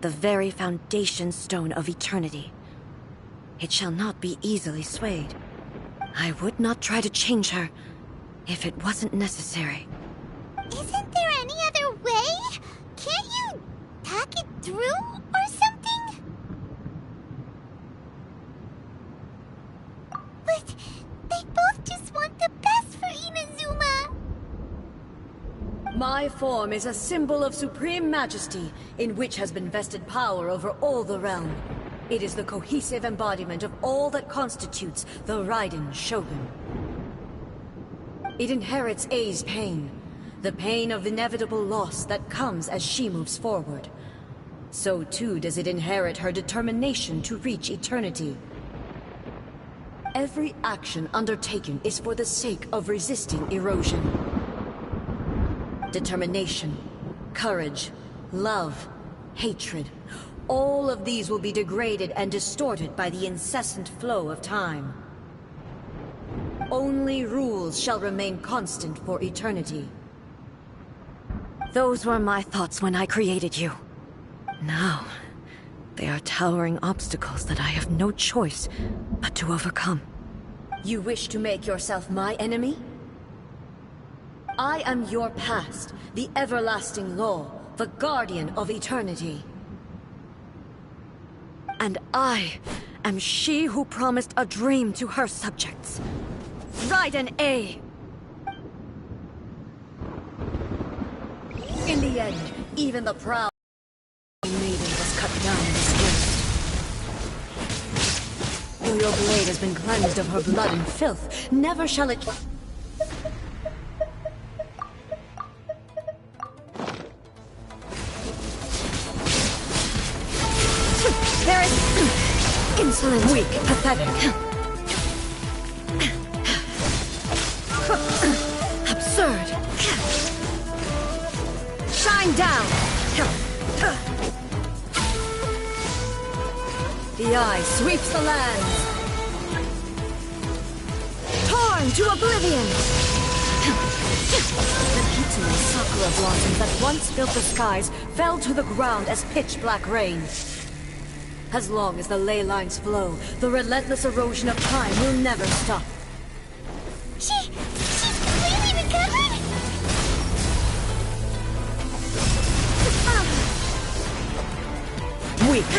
The very foundation stone of eternity. It shall not be easily swayed. I would not try to change her if it wasn't necessary. Isn't there any other way? Can't you talk it through or something? But they both just want the best for Inazuma. My form is a symbol of supreme majesty, in which has been vested power over all the realm. It is the cohesive embodiment of all that constitutes the Raiden Shogun. It inherits Ei's pain, the pain of inevitable loss that comes as she moves forward. So too does it inherit her determination to reach eternity. Every action undertaken is for the sake of resisting erosion. Determination, courage, love, hatred. All of these will be degraded and distorted by the incessant flow of time. Only rules shall remain constant for eternity. Those were my thoughts when I created you. Now, they are towering obstacles that I have no choice but to overcome. You wish to make yourself my enemy? I am your past, the everlasting law, the guardian of eternity. And I am she who promised a dream to her subjects. Raiden A. In the end, even the proud maiden was cut down and disgraced. Though your blade has been cleansed of her blood and filth, never shall it... There is... insolent, weak, pathetic. Absurd. Shine down. The eye sweeps the lands. Torn to oblivion. The Hitsu and sakura blossoms that once filled the skies fell to the ground as pitch-black rain. As long as the ley lines flow, the relentless erosion of time will never stop. She's completely recovered? Weak.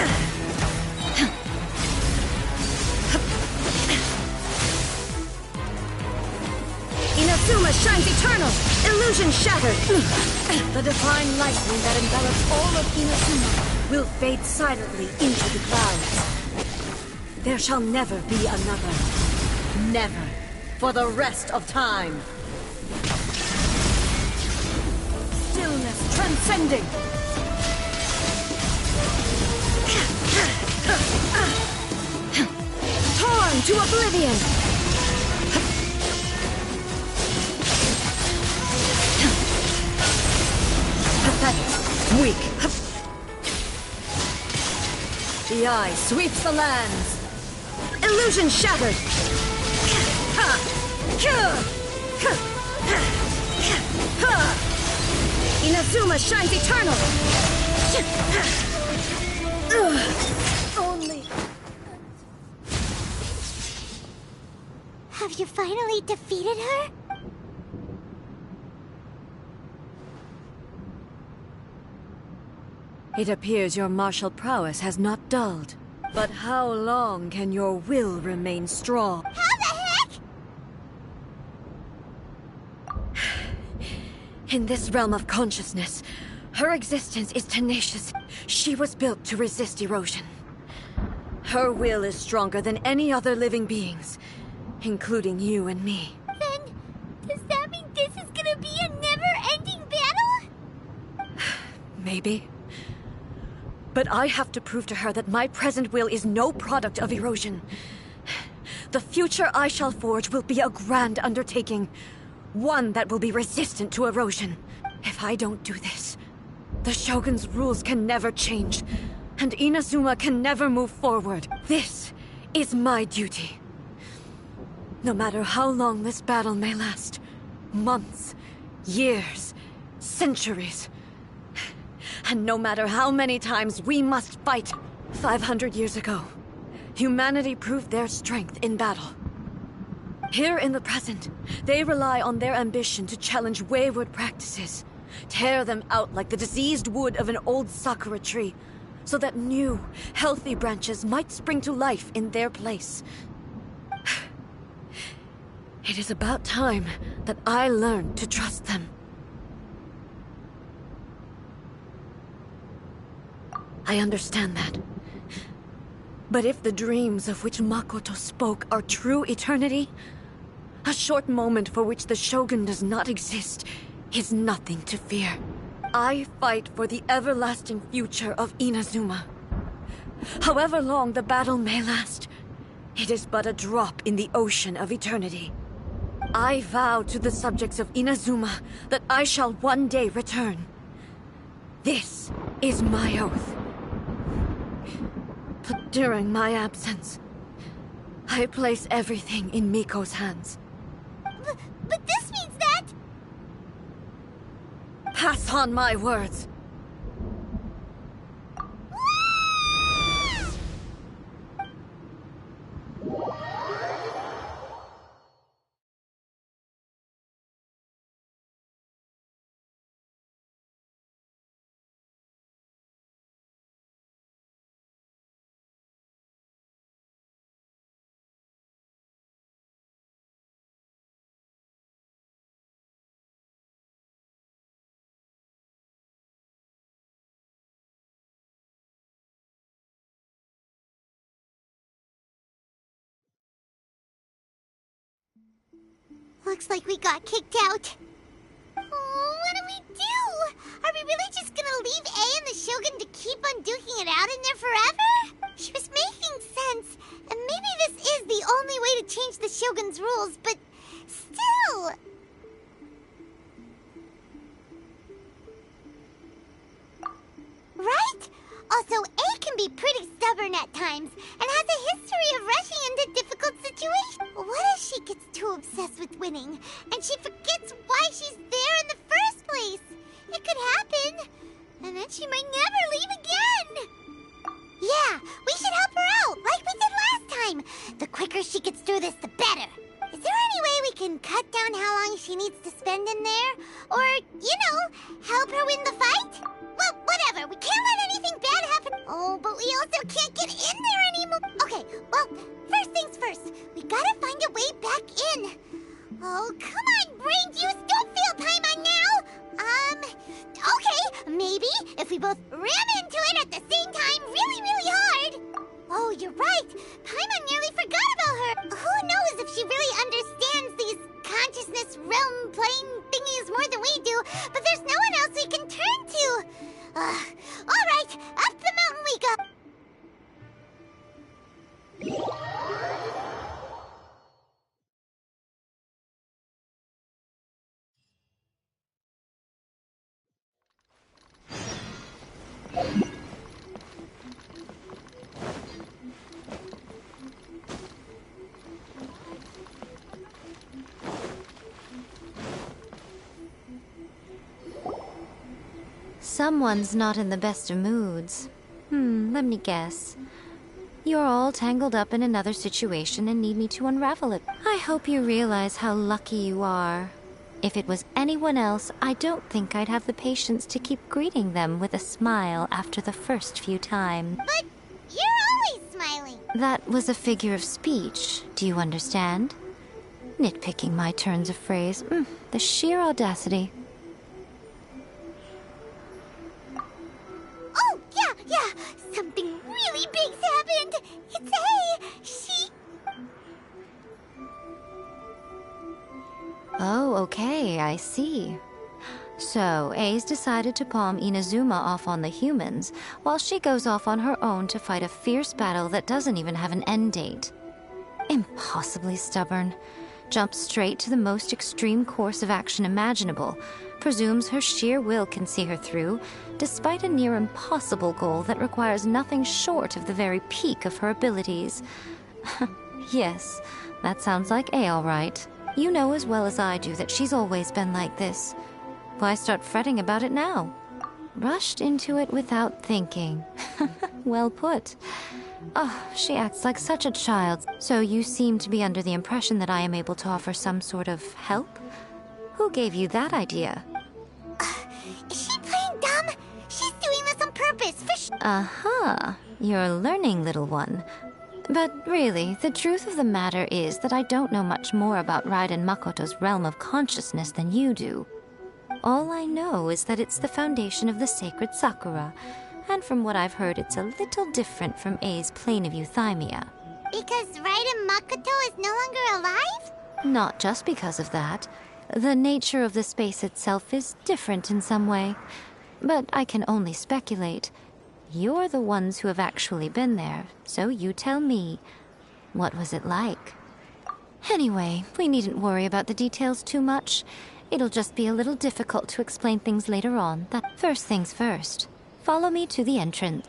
Inazuma shines eternal! Illusion shattered! The divine lightning that envelops all of Inazuma will fade silently into the clouds. There shall never be another. Never. For the rest of time. Stillness transcending. Torn to oblivion. Pathetic. Weak. The eye sweeps the lands. Illusion shattered. Inazuma shines eternal. Only. Have you finally defeated her? It appears your martial prowess has not dulled. But how long can your will remain strong? How the heck? In this realm of consciousness, her existence is tenacious. She was built to resist erosion. Her will is stronger than any other living beings, including you and me. Then, does that mean this is gonna be a never-ending battle? Maybe. But I have to prove to her that my present will is no product of erosion. The future I shall forge will be a grand undertaking, one that will be resistant to erosion. If I don't do this, the Shogun's rules can never change, and Inazuma can never move forward. This is my duty. No matter how long this battle may last, months, years, centuries, and no matter how many times we must fight. 500 years ago, humanity proved their strength in battle. Here in the present, they rely on their ambition to challenge wayward practices, tear them out like the diseased wood of an old sakura tree, so that new, healthy branches might spring to life in their place. It is about time that I learned to trust them. I understand that. But if the dreams of which Makoto spoke are true eternity, a short moment for which the Shogun does not exist is nothing to fear. I fight for the everlasting future of Inazuma. However long the battle may last, it is but a drop in the ocean of eternity. I vow to the subjects of Inazuma that I shall one day return. This is my oath. But during my absence, I place everything in Miko's hands. But this means that... Pass on my words. Looks like we got kicked out. Oh, what do we do? Are we really just gonna leave A and the Shogun to keep on duking it out in there forever? She was making sense, and maybe this is the only way to change the Shogun's rules, but still... Right? Also, A can be pretty stubborn at times, and has a history of rushing into difficult situations. What if she gets too obsessed with winning, and she forgets why she's there in the first place? It could happen, and then she might never leave again. Yeah, we should help her out, like we did last time. The quicker she gets through this, the better. Is there any way we can cut down how long she needs to spend in there? Or, help her win the fight? Well, whatever. We can't let anything bad happen. Oh, but we also can't get in there anymore. Okay, well, first things first. We gotta find a way back in. Oh, come on, brain juice. Don't feel Paimon now. Okay, maybe if we both ram into it at the same time really, really hard. Oh, you're right. Paimon nearly forgot about her. Who knows if she really understands these consciousness realm plane thingies more than we do, but there's no one else we can turn to. All right, up the mountain we go. Someone's not in the best of moods. Let me guess. You're all tangled up in another situation and need me to unravel it. I hope you realize how lucky you are. If it was anyone else, I don't think I'd have the patience to keep greeting them with a smile after the first few times. But you're always smiling. That was a figure of speech. Do you understand? Nitpicking my turns of phrase. The sheer audacity. Oh, yeah. Something really big's happened. It's Oh, okay, I see. So, A's decided to palm Inazuma off on the humans, while she goes off on her own to fight a fierce battle that doesn't even have an end date. Impossibly stubborn. Jumps straight to the most extreme course of action imaginable, presumes her sheer will can see her through, despite a near impossible goal that requires nothing short of the very peak of her abilities. Yes, that sounds like A all right. You know as well as I do that she's always been like this. Why start fretting about it now? Rushed into it without thinking. Well put. Oh, she acts like such a child. So you seem to be under the impression that I am able to offer some sort of help? Who gave you that idea? Is she playing dumb? She's doing this on purpose, for sure. Uh-huh. You're learning, little one. But really, the truth of the matter is that I don't know much more about Raiden Makoto's realm of consciousness than you do. All I know is that it's the foundation of the sacred Sakura, and from what I've heard, it's a little different from A's plane of euthymia. Because Raiden Makoto is no longer alive? Not just because of that. The nature of the space itself is different in some way. But I can only speculate. You're the ones who have actually been there, so you tell me. What was it like? Anyway, we needn't worry about the details too much. It'll just be a little difficult to explain things later on. That first things first. Follow me to the entrance.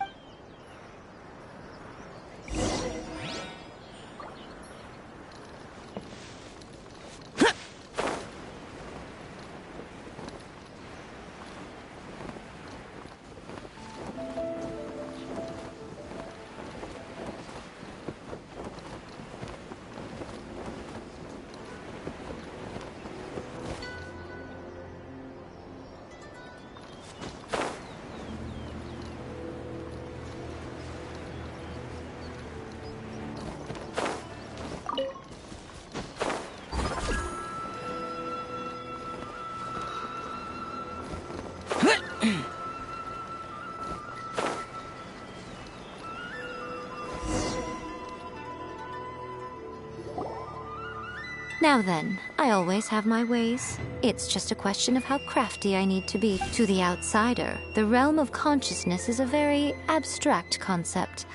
Now then, I always have my ways. It's just a question of how crafty I need to be. To the outsider, the realm of consciousness is a very abstract concept.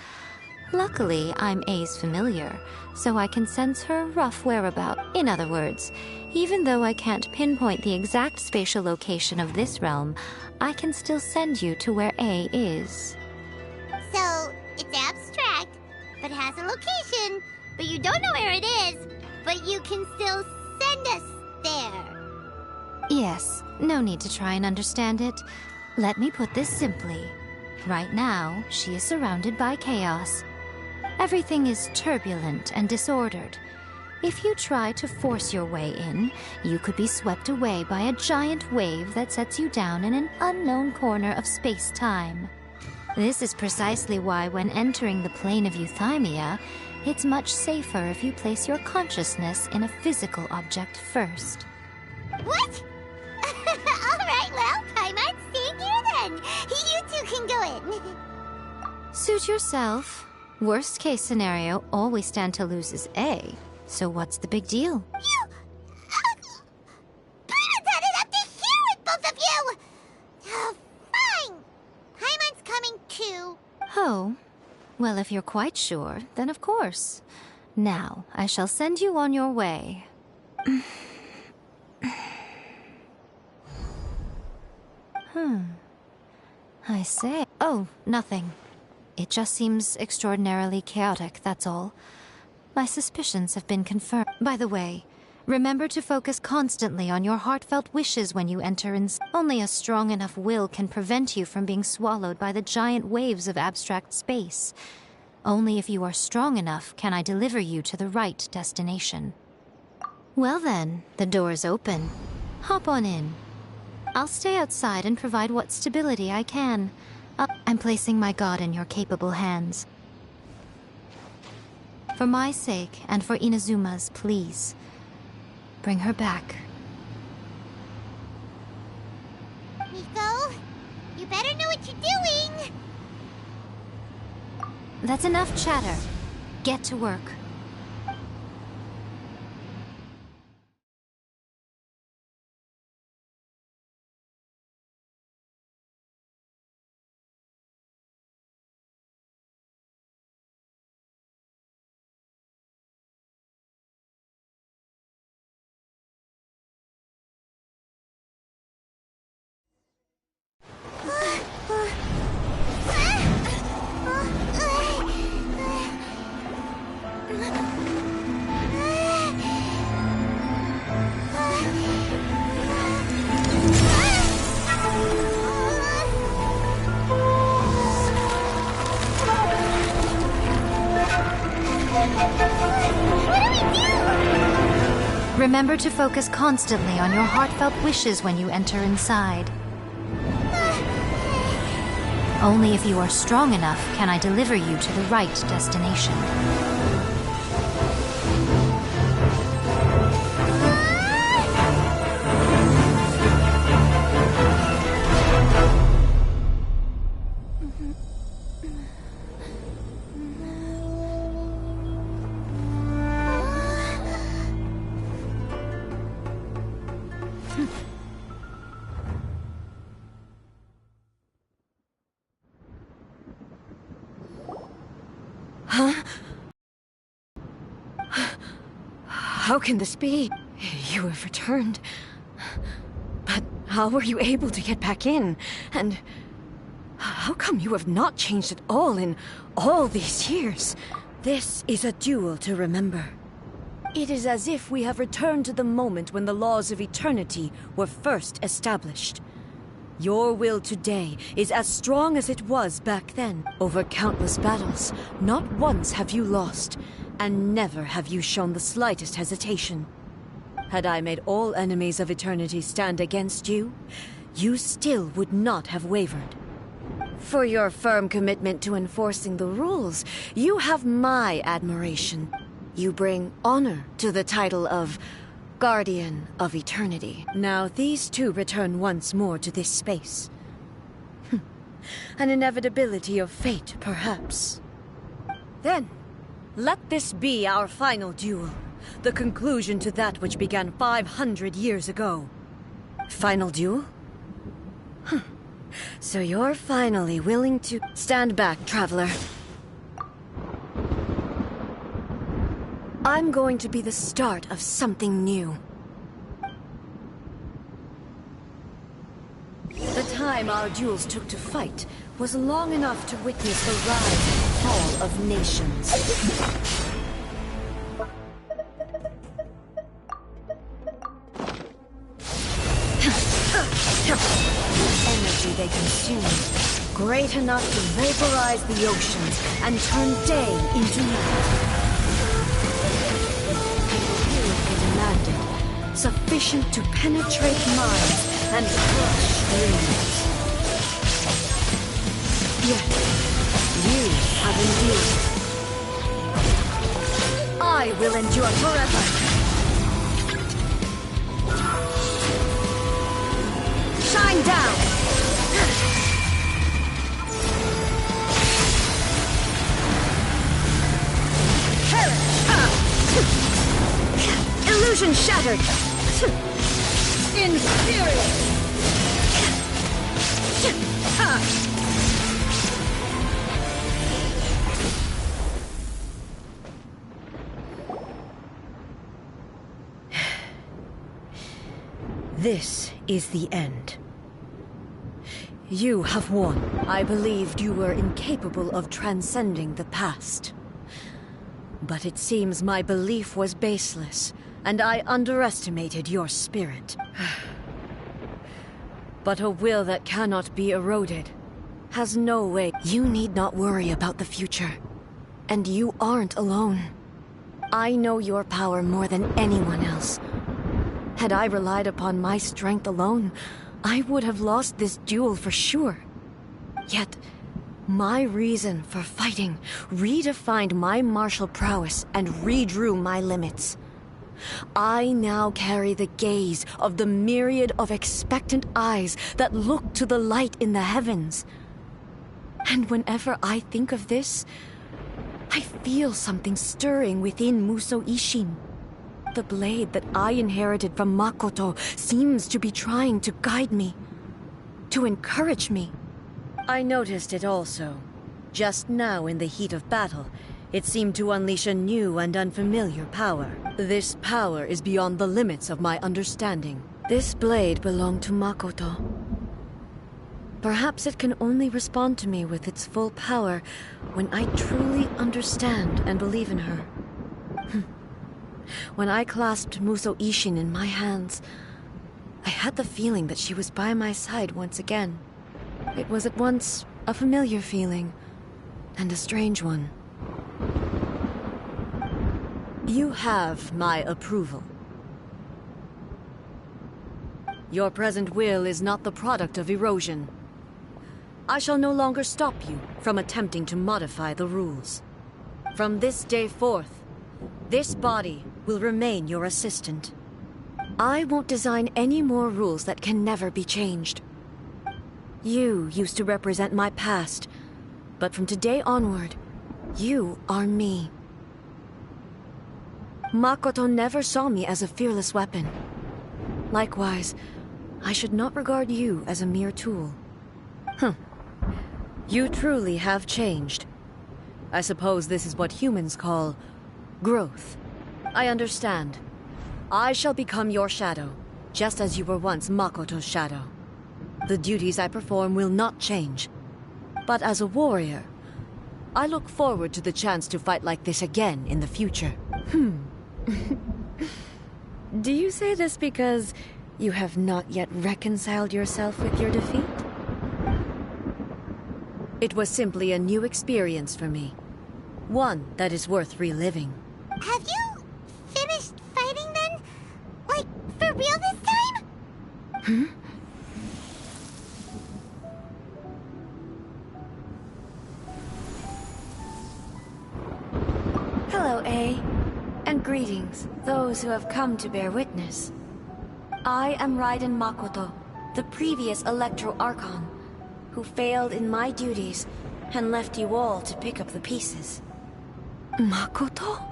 Luckily, I'm A's familiar, so I can sense her rough whereabout. In other words, even though I can't pinpoint the exact spatial location of this realm, I can still send you to where A is. So, it's abstract, but has a location, but you don't know where it is, but you can still send us there. Yes, no need to try and understand it. Let me put this simply. Right now, she is surrounded by chaos. Everything is turbulent and disordered. If you try to force your way in, you could be swept away by a giant wave that sets you down in an unknown corner of space-time. This is precisely why when entering the plane of euthymia, it's much safer if you place your consciousness in a physical object first. What? Alright, well, Paimon's staying here then. You two can go in. Suit yourself. Worst case scenario, all we stand to lose is A. So what's the big deal? You... Paimon's had it up to here with both of you! Oh, fine. Paimon's coming too. Oh. Well, if you're quite sure, then of course. Now, I shall send you on your way. I say. Oh, nothing. It just seems extraordinarily chaotic, that's all. My suspicions have been confirmed. By the way, remember to focus constantly on your heartfelt wishes when you enter, and only a strong enough will can prevent you from being swallowed by the giant waves of abstract space. Only if you are strong enough can I deliver you to the right destination. Well then, the door's open. Hop on in. I'll stay outside and provide what stability I can. I'm placing my god in your capable hands. For my sake, and for Inazuma's, please. Bring her back. Miko, you better know what you're doing! That's enough chatter. Get to work. Remember to focus constantly on your heartfelt wishes when you enter inside. Only if you are strong enough can I deliver you to the right destination. How can this be? You have returned. But how were you able to get back in? And how come you have not changed at all in all these years? This is a duel to remember. It is as if we have returned to the moment when the laws of eternity were first established. Your will today is as strong as it was back then. Over countless battles, not once have you lost, and never have you shown the slightest hesitation. Had I made all enemies of eternity stand against you, you still would not have wavered. For your firm commitment to enforcing the rules, you have my admiration. You bring honor to the title of Guardian of Eternity. Now these two return once more to this space. An inevitability of fate, perhaps. Then, let this be our final duel. The conclusion to that which began 500 years ago. Final duel? So you're finally willing to stand back, traveler. I'm going to be the start of something new. The time our duels took to fight was long enough to witness the rise and fall of nations. The energy they consumed, great enough to vaporize the oceans and turn day into night. Demanded, sufficient to penetrate minds and crush dreams. Yet, you have endured. I will endure forever. Shine down! Illusion shattered! Inferior! This is the end. You have won. I believed you were incapable of transcending the past. But it seems my belief was baseless, and I underestimated your spirit. But a will that cannot be eroded has no way. You need not worry about the future. And you aren't alone. I know your power more than anyone else. Had I relied upon my strength alone, I would have lost this duel for sure. Yet, my reason for fighting redefined my martial prowess and redrew my limits. I now carry the gaze of the myriad of expectant eyes that look to the light in the heavens. And whenever I think of this, I feel something stirring within Musou Ishin. The blade that I inherited from Makoto seems to be trying to guide me, to encourage me. I noticed it also. Just now in the heat of battle, it seemed to unleash a new and unfamiliar power. This power is beyond the limits of my understanding. This blade belonged to Makoto. Perhaps it can only respond to me with its full power when I truly understand and believe in her. When I clasped Musou Ishin in my hands, I had the feeling that she was by my side once again. It was at once a familiar feeling and a strange one. You have my approval. Your present will is not the product of erosion. I shall no longer stop you from attempting to modify the rules. From this day forth, this body will remain your assistant. I won't design any more rules that can never be changed. You used to represent my past, but from today onward, you are me. Makoto never saw me as a fearless weapon. Likewise, I should not regard you as a mere tool. You truly have changed. I suppose this is what humans call growth. I understand. I shall become your shadow, just as you were once Makoto's shadow. The duties I perform will not change. But as a warrior, I look forward to the chance to fight like this again in the future. Do you say this because you have not yet reconciled yourself with your defeat? It was simply a new experience for me. One that is worth reliving. Have you finished fighting then? Like, for real this time? Hello, A. And greetings, those who have come to bear witness. I am Raiden Makoto, the previous Electro Archon, who failed in my duties and left you all to pick up the pieces. Makoto?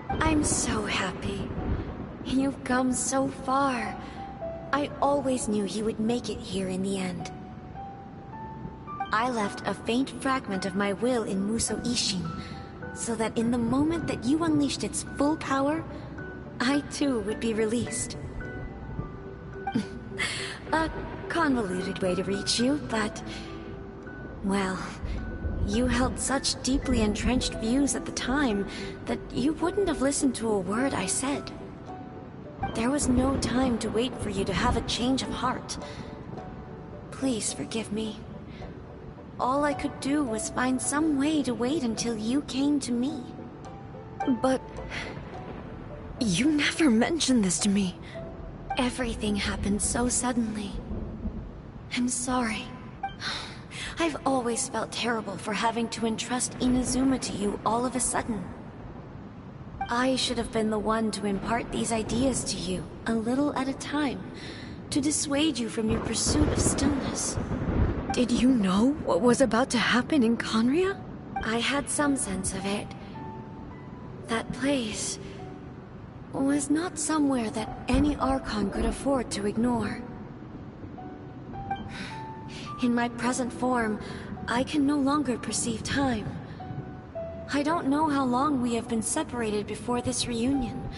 I'm so happy. You've come so far. I always knew you would make it here in the end. I left a faint fragment of my will in Muso Ishin, so that in the moment that you unleashed its full power, I too would be released. A convoluted way to reach you, but... well, you held such deeply entrenched views at the time that you wouldn't have listened to a word I said. There was no time to wait for you to have a change of heart. Please forgive me. All I could do was find some way to wait until you came to me. But... you never mentioned this to me. Everything happened so suddenly. I'm sorry. I've always felt terrible for having to entrust Inazuma to you all of a sudden. I should have been the one to impart these ideas to you, a little at a time, to dissuade you from your pursuit of stillness. Did you know what was about to happen in Conria? I had some sense of it. That place was not somewhere that any Archon could afford to ignore. In my present form, I can no longer perceive time. I don't know how long we have been separated before this reunion,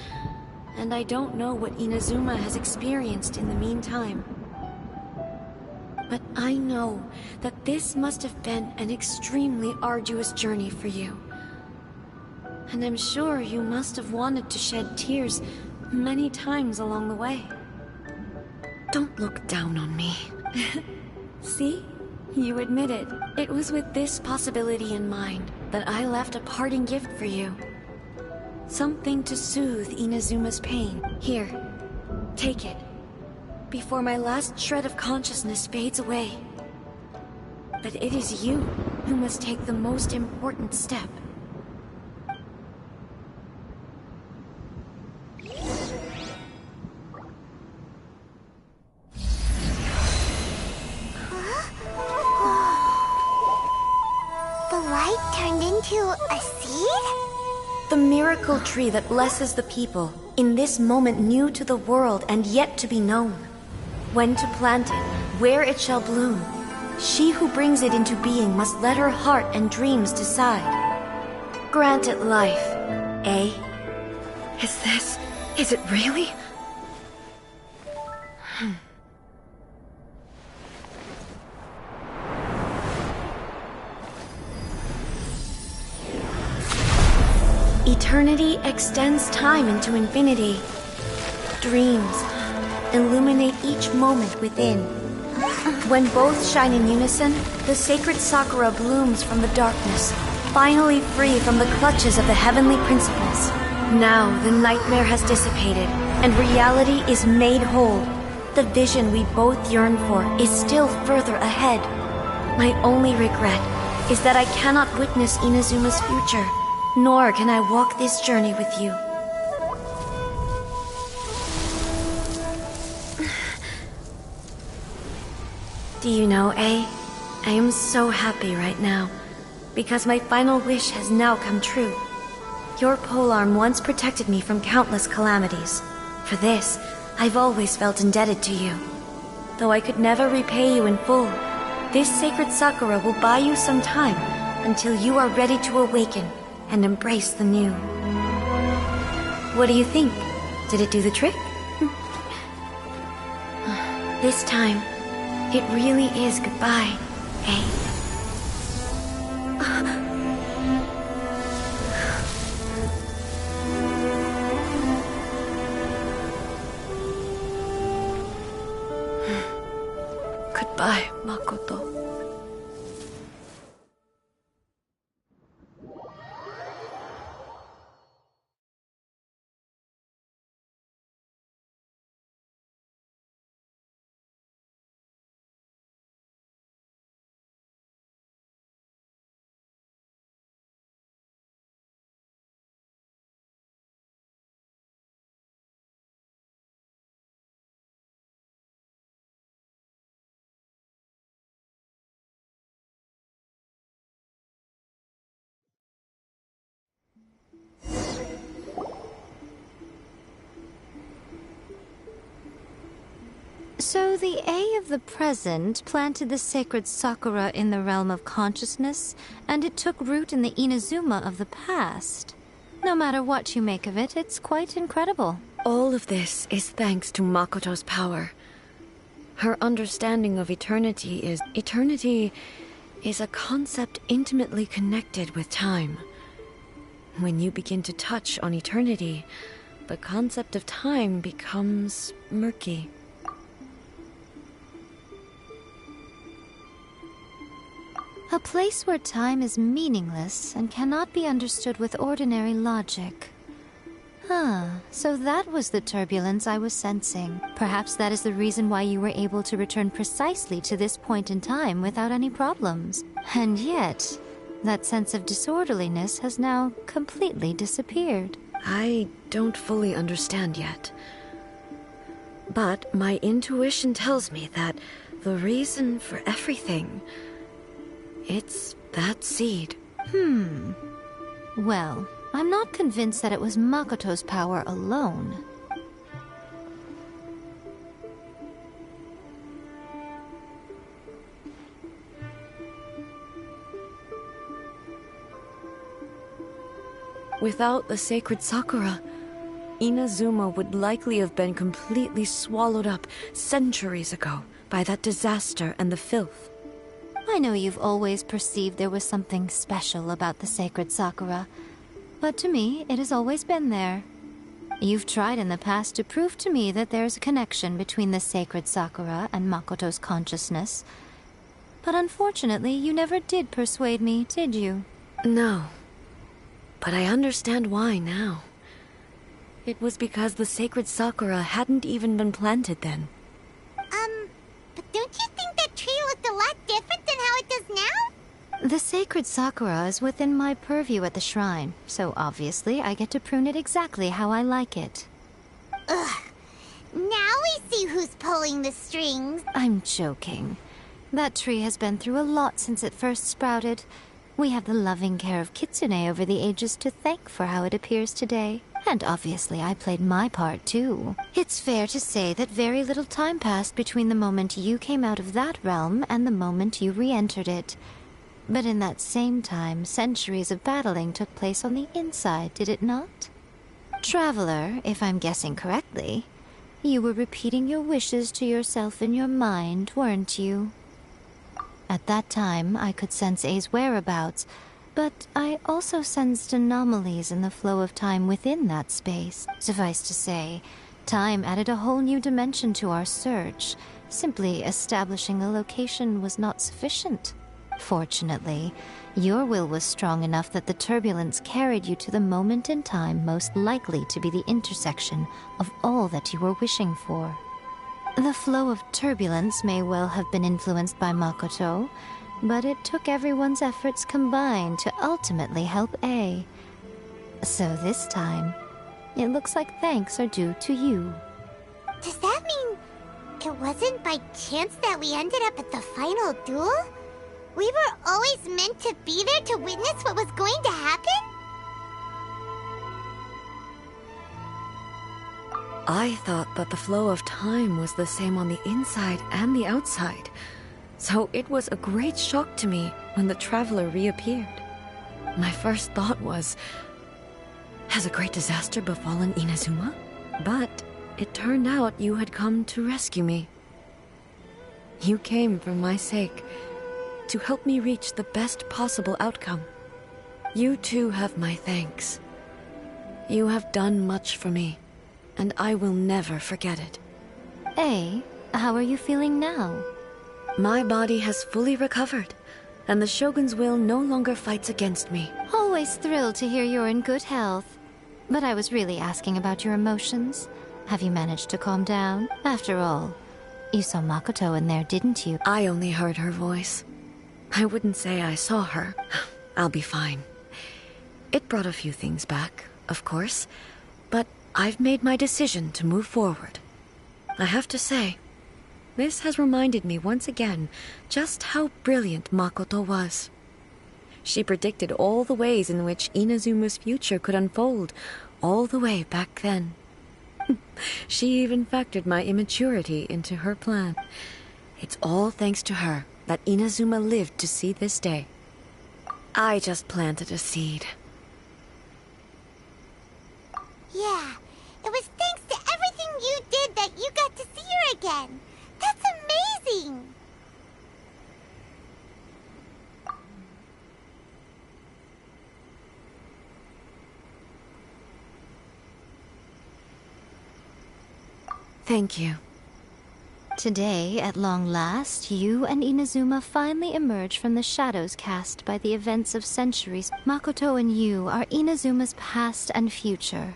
and I don't know what Inazuma has experienced in the meantime. But I know that this must have been an extremely arduous journey for you. And I'm sure you must have wanted to shed tears many times along the way. Don't look down on me. See? You admit it. It was with this possibility in mind that I left a parting gift for you. Something to soothe Inazuma's pain. Here, take it. Before my last shred of consciousness fades away. But it is you who must take the most important step. A seed? The miracle tree that blesses the people, in this moment new to the world and yet to be known. When to plant it, where it shall bloom. She who brings it into being must let her heart and dreams decide. Grant it life, eh? Is it really? Eternity extends time into infinity. Dreams illuminate each moment within. When both shine in unison, the sacred Sakura blooms from the darkness, finally free from the clutches of the heavenly principles. Now the nightmare has dissipated, and reality is made whole. the vision we both yearn for is still further ahead. My only regret is that I cannot witness Inazuma's future, nor can I walk this journey with you. Do you know, A? I am so happy right now, because my final wish has now come true. Your polearm once protected me from countless calamities. For this, I've always felt indebted to you. Though I could never repay you in full, this sacred sakura will buy you some time until you are ready to awaken and embrace the new. What do you think? Did it do the trick? This time, it really is goodbye, eh? Goodbye, Makoto. So the A of the present planted the sacred sakura in the realm of consciousness, and it took root in the Inazuma of the past. No matter what you make of it, it's quite incredible. All of this is thanks to Makoto's power. Her understanding of eternity is a concept intimately connected with time. When you begin to touch on eternity, the concept of time becomes murky. A place where time is meaningless and cannot be understood with ordinary logic. So that was the turbulence I was sensing. Perhaps that is the reason why you were able to return precisely to this point in time without any problems. And yet, that sense of disorderliness has now completely disappeared. I don't fully understand yet. But my intuition tells me that the reason for everything, it's that seed. Well, I'm not convinced that it was Makoto's power alone. Without the sacred sakura, Inazuma would likely have been completely swallowed up centuries ago by that disaster and the filth. I know you've always perceived there was something special about the sacred sakura, but to me, it has always been there. You've tried in the past to prove to me that there's a connection between the sacred sakura and Makoto's consciousness, but unfortunately, you never did persuade me, did you? No, but I understand why now. It was because the sacred sakura hadn't even been planted then. But don't you think that tree looked a lot different than how it does now? The sacred sakura is within my purview at the shrine, so obviously I get to prune it exactly how I like it. Ugh. Now we see who's pulling the strings. I'm joking. That tree has been through a lot since it first sprouted. We have the loving care of Kitsune over the ages to thank for how it appears today. And obviously I played my part too. It's fair to say that very little time passed between the moment you came out of that realm and the moment you re-entered it. But in that same time, centuries of battling took place on the inside, did it not? Traveler, if I'm guessing correctly, you were repeating your wishes to yourself in your mind, weren't you? At that time, I could sense A's whereabouts, but I also sensed anomalies in the flow of time within that space. Suffice to say, time added a whole new dimension to our search. Simply establishing a location was not sufficient. Fortunately, your will was strong enough that the turbulence carried you to the moment in time most likely to be the intersection of all that you were wishing for. The flow of turbulence may well have been influenced by Makoto, but it took everyone's efforts combined to ultimately help A. So this time, it looks like thanks are due to you. Does that mean it wasn't by chance that we ended up at the final duel? We were always meant to be there to witness what was going to happen? I thought that the flow of time was the same on the inside and the outside, so it was a great shock to me when the traveler reappeared. My first thought was, has a great disaster befallen Inazuma? But it turned out you had come to rescue me. You came for my sake, to help me reach the best possible outcome. You too have my thanks. You have done much for me, and I will never forget it. A, how are you feeling now? My body has fully recovered, and the Shogun's will no longer fights against me. Always thrilled to hear you're in good health. But I was really asking about your emotions. Have you managed to calm down? After all, you saw Makoto in there, didn't you? I only heard her voice. I wouldn't say I saw her. I'll be fine. It brought a few things back, of course, but I've made my decision to move forward. I have to say, this has reminded me once again just how brilliant Makoto was. She predicted all the ways in which Inazuma's future could unfold, all the way back then. She even factored my immaturity into her plan. It's all thanks to her that Inazuma lived to see this day. I just planted a seed. Yeah, it was thanks to everything you did that you got to see her again. That's amazing! Thank you. Today, at long last, you and Inazuma finally emerge from the shadows cast by the events of centuries. Makoto and you are Inazuma's past and future,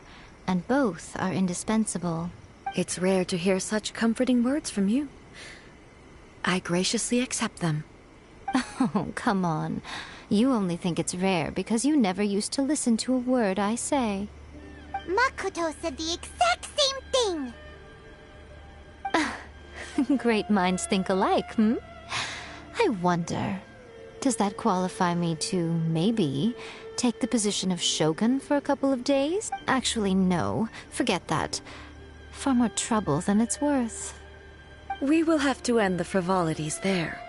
and both are indispensable. It's rare to hear such comforting words from you. I graciously accept them. Oh, come on. You only think it's rare because you never used to listen to a word I say. Makoto said the exact same thing! Great minds think alike, hmm? I wonder, does that qualify me to, maybe, take the position of Shogun for a couple of days? Actually, no. Forget that. Far more trouble than it's worth. We will have to end the frivolities there.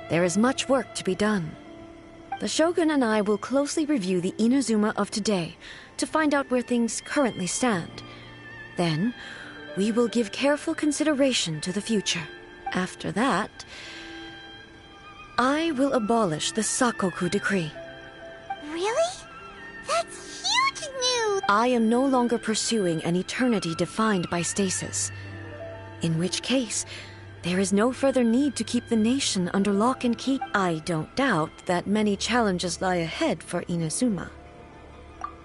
There is much work to be done. The Shogun and I will closely review the Inazuma of today to find out where things currently stand. Then, we will give careful consideration to the future. After that, I will abolish the Sakoku decree. Really? That's huge news! I am no longer pursuing an eternity defined by stasis. In which case, there is no further need to keep the nation under lock and key. I don't doubt that many challenges lie ahead for Inazuma.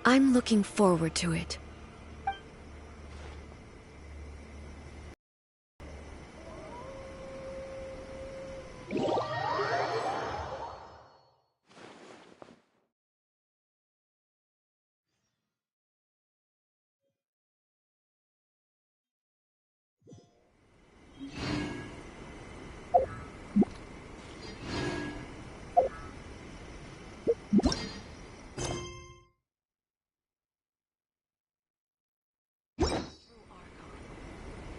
I'm looking forward to it.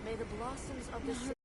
May the blossoms of the